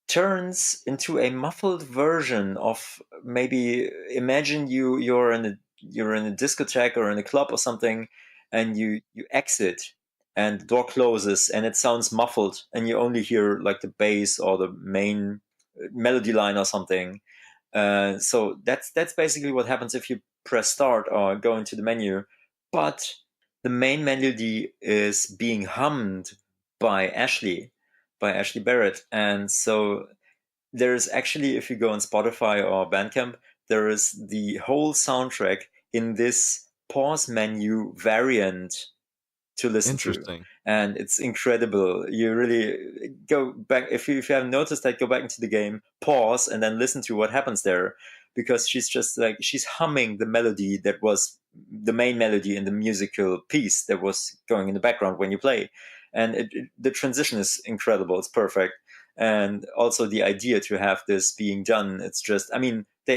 B: turns into a muffled version of, maybe imagine you're in a discotheque or in a club or something, and you exit and the door closes and it sounds muffled and you only hear like the bass or the main melody line or something. So that's basically what happens if you press start or go into the menu. But the main melody is being hummed by Ashley Barrett. And so there's actually, if you go on Spotify or Bandcamp, there is the whole soundtrack in this pause menu variant to listen to.
A: Interesting.
B: And it's incredible. You really go back, if you haven't noticed that, go back into the game, pause, and then listen to what happens there. Because she's just like, she's humming the melody that was the main melody in the musical piece that was going in the background when you play. And the transition is incredible. It's perfect. And also the idea to have this being done, it's just, I mean, they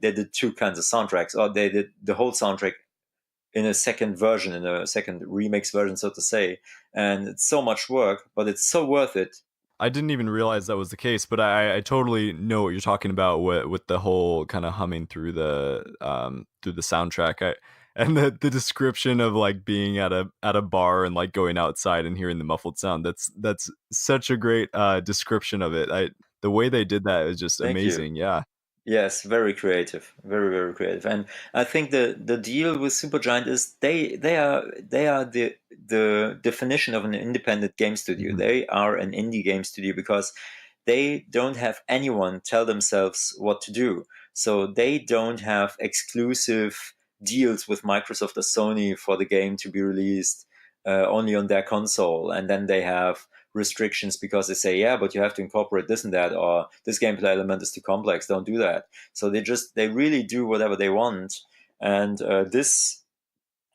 B: did two kinds of soundtracks, or they did the whole soundtrack in a second version, in a second remix version, so to say. And it's so much work, but it's so worth it.
A: I didn't even realize that was the case, but I totally know what you're talking about with the whole kind of humming through the soundtrack. And the description of like being at a bar and like going outside and hearing the muffled sound, that's such a great description of it. The way they did that is just
B: Thank you.
A: amazing. Yeah.
B: Yes, very creative, very very creative, and I think the deal with Supergiant is they are the definition of an independent game studio.
A: Mhm.
B: They are an indie game studio because they don't have anyone tell themselves what to do. So they don't have exclusive deals with Microsoft or Sony for the game to be released only on their console, and then they have restrictions because they say, yeah, but you have to incorporate this and that, or this gameplay element is too complex. Don't do that. So they really do whatever they want, and this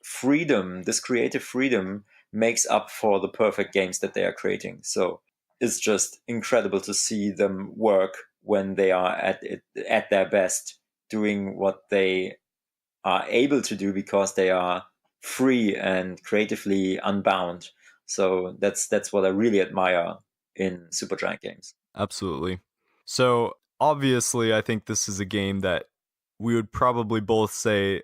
B: freedom, this creative freedom, makes up for the perfect games that they are creating. So it's just incredible to see them work when they are at their best, doing what they are able to do because they are free and creatively unbound. So that's what I really admire in Supergiant games.
A: Absolutely. So obviously, I think this is a game that we would probably both say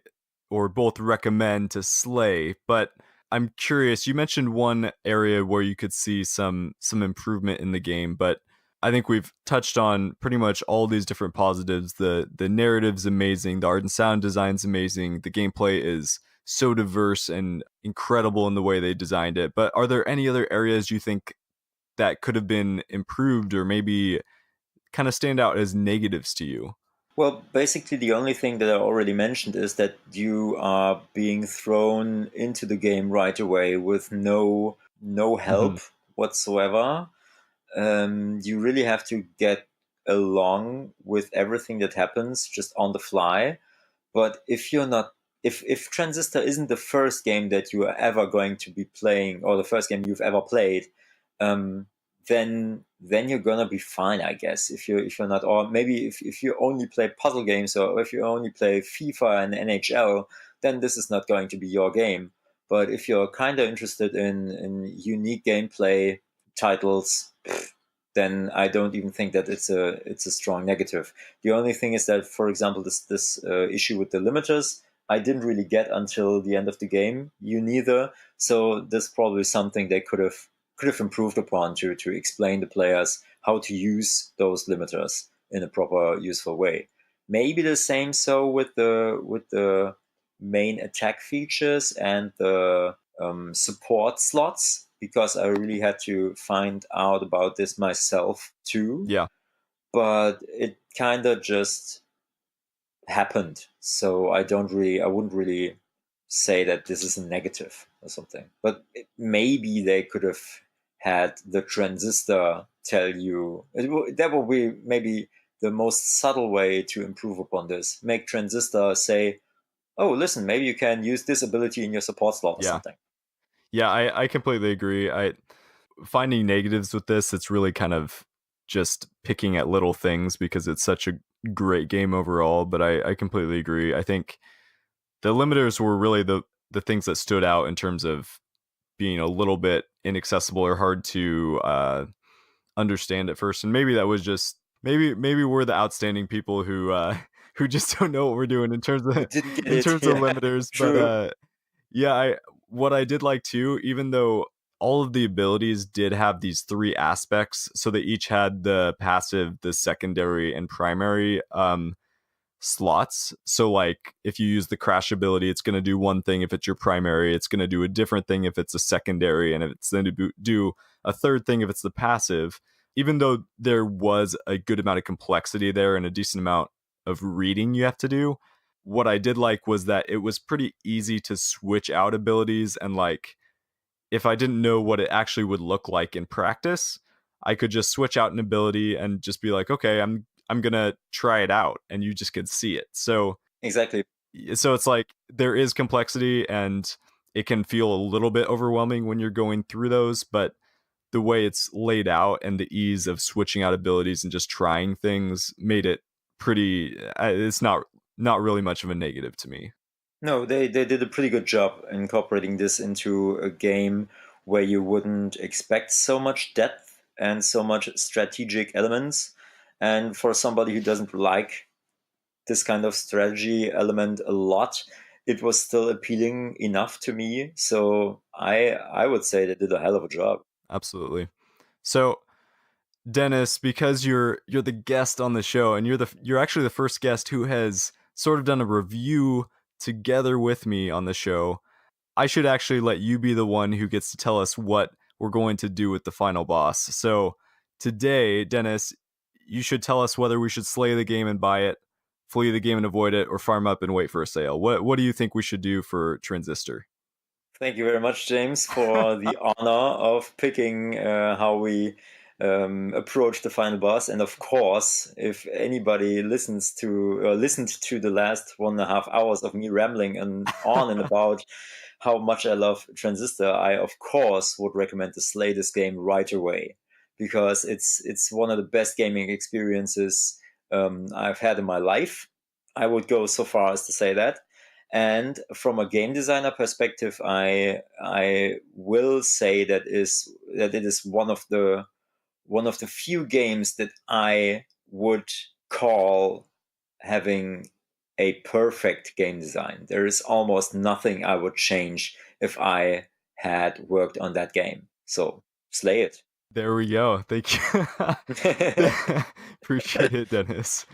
A: or both recommend to Slay. But I'm curious. You mentioned one area where you could see some improvement in the game, but I think we've touched on pretty much all these different positives. The narrative's amazing, the art and sound design's amazing, the gameplay is so diverse and incredible in the way they designed it. But are there any other areas you think that could have been improved or maybe kind of stand out as negatives to you?
B: Well, basically, the only thing that I already mentioned is that you are being thrown into the game right away with no
A: Hmm.
B: help whatsoever. You really have to get along with everything that happens just on the fly. But if you're not, if Transistor isn't the first game that you are ever going to be playing, or the first game you've ever played, um, then you're gonna be fine, I guess. If you're not, or maybe if you only play puzzle games, or if you only play FIFA and NHL, then this is not going to be your game. But if you're kind of interested in unique gameplay titles, then I don't even think that it's a strong negative. The only thing is that, for example, this issue with the limiters, I didn't really get until the end of the game. You neither. So this probably something they could have improved upon to explain the players how to use those limiters in a proper useful way. Maybe the same so with the main attack features and the support slots, because I really had to find out about this myself too.
A: Yeah.
B: But it kind of just happened, so I wouldn't really say that this is a negative or something. But maybe they could have had the transistor tell you that would be maybe the most subtle way to improve upon this. Make transistor say, "Oh, listen, maybe you can use this ability in your support slot or
A: Yeah.
B: something."
A: Yeah, I completely agree. I finding negatives with this, it's really kind of just picking at little things because it's such a great game overall, but I completely agree. I think the limiters were really the things that stood out in terms of being a little bit inaccessible or hard to understand at first. And maybe that was just maybe we're the outstanding people who who just don't know what we're doing in terms
B: We
A: of
B: didn't get
A: in
B: it.
A: terms of
B: Yeah,
A: limiters. But
B: true.
A: yeah, I what I did like too, even though all of the abilities did have these three aspects, so they each had the passive, the secondary, and primary slots. So like if you use the crash ability, it's going to do one thing if it's your primary, it's going to do a different thing if it's a secondary, and if it's then to do a third thing if it's the passive. Even though there was a good amount of complexity there and a decent amount of reading you have to do, what I did like was that it was pretty easy to switch out abilities, and like if I didn't know what it actually would look like in practice, I could just switch out an ability and just be like, okay, I'm gonna try it out, and you just could see it.
B: Exactly.
A: So it's like there is complexity, and it can feel a little bit overwhelming when you're going through those, but the way it's laid out and the ease of switching out abilities and just trying things made it pretty. It's not really much of a negative to me.
B: No, they did a pretty good job incorporating this into a game where you wouldn't expect so much depth and so much strategic elements. And for somebody who doesn't like this kind of strategy element a lot, it was still appealing enough to me. So I would say they did a hell of a job.
A: Absolutely. So Dennis, because you're the guest on the show, and you're actually the first guest who has sort of done a review together with me on the show, I should actually let you be the one who gets to tell us what we're going to do with the final boss. So today, Dennis, you should tell us whether we should slay the game and buy it, flee the game and avoid it, or farm up and wait for a sale. What do you think we should do for Transistor?
B: Thank you very much, James, for the honor of picking how we approach the final boss. And of course, if anybody listened to the last 1.5 hours of me rambling and on and about how much I love Transistor, I of course would recommend to slay this game right away, because it's one of the best gaming experiences I've had in my life. I would go so far as to say that. And from a game designer perspective, I will say that it is one of the few games that I would call having a perfect game design. There is almost nothing I would change if I had worked on that game. So slay it.
A: There we go. Thank you. Appreciate it, Dennis.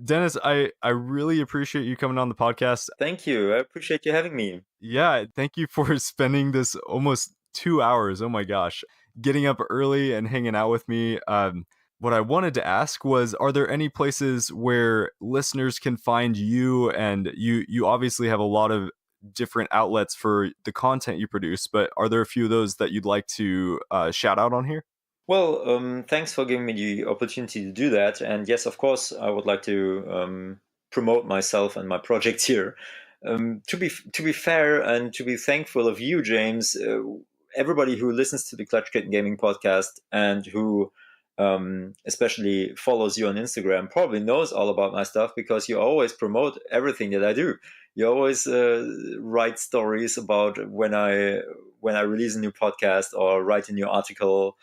A: Dennis, I really appreciate you coming on the podcast.
B: Thank you. I appreciate you having me.
A: Yeah, thank you for spending this almost 2 hours. Oh my gosh, getting up early and hanging out with me. What I wanted to ask was, are there any places where listeners can find you? And you obviously have a lot of different outlets for the content you produce, but are there a few of those that you'd like to shout out on here?
B: Well, thanks for giving me the opportunity to do that. And yes, of course, I would like to promote myself and my projects here. To be fair and to be thankful of you, James, everybody who listens to the Clutch Kitten Gaming podcast and who especially follows you on Instagram probably knows all about my stuff, because you always promote everything that I do. You always write stories about when I release a new podcast or write a new article.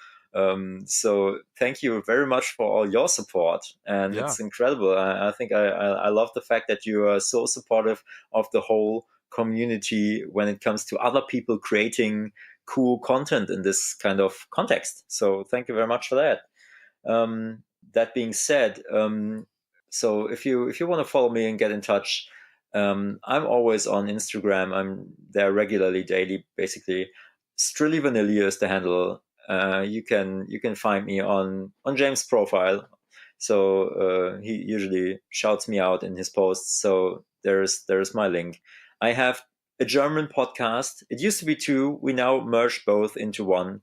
B: So thank you very much for all your support, and
A: Yeah.
B: it's incredible. I think I love the fact that you are so supportive of the whole community when it comes to other people creating cool content in this kind of context. So thank you very much for that. That being said, so if you want to follow me and get in touch, I'm always on Instagram. I'm there regularly, daily, basically. Strillivanilli is the handle. You can find me on James' profile. So he usually shouts me out in his posts. So there's my link. I have a German podcast. It used to be two. We now merged both into one.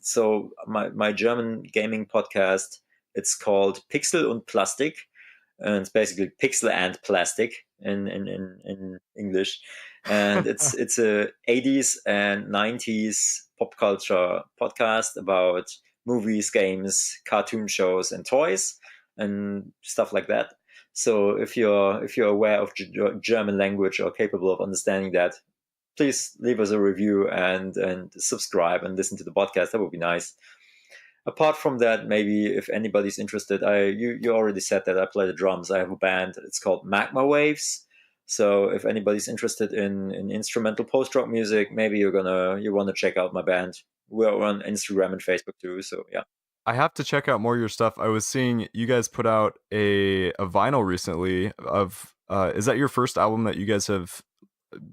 B: So my German gaming podcast, it's called Pixel und Plastik, and it's basically pixel and plastic in English. And it's a 80s and 90s pop culture podcast about movies, games, cartoon shows, and toys and stuff like that. So if you're aware of German language or capable of understanding that, please leave us a review and subscribe and listen to the podcast. That would be nice. Apart from that, maybe if anybody's interested, you already said that I play the drums. I have a band. It's called Magma Waves. So if anybody's interested in instrumental post rock music, maybe you want to check out my band. We're on Instagram and Facebook too. So yeah.
A: I have to check out more of your stuff. I was seeing you guys put out a vinyl recently of is that your first album that you guys have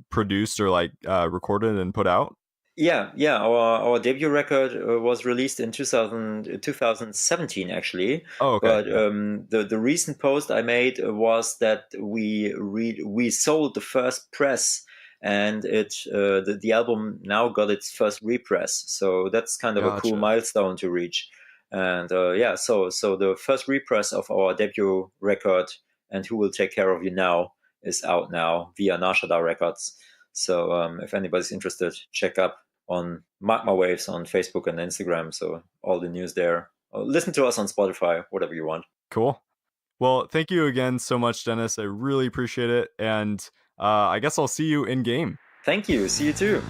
A: produced or like recorded and put out?
B: Yeah. Our debut record was released in 2017, actually.
A: Oh, okay.
B: But
A: Yeah.
B: the recent post I made was that we sold the first press, and the album now got its first repress. So that's kind of a cool
A: Gotcha.
B: milestone to reach. And yeah, so the first repress of our debut record, and Who Will Take Care of You Now, is out now via Nashada Records. So if anybody's interested, check up on Magma Waves on Facebook and Instagram. So all the news there. Listen to us on Spotify, whatever you want.
A: Cool. Well, thank you again so much, Dennis. I really appreciate it. And I guess I'll see you in game.
B: Thank you. See you too.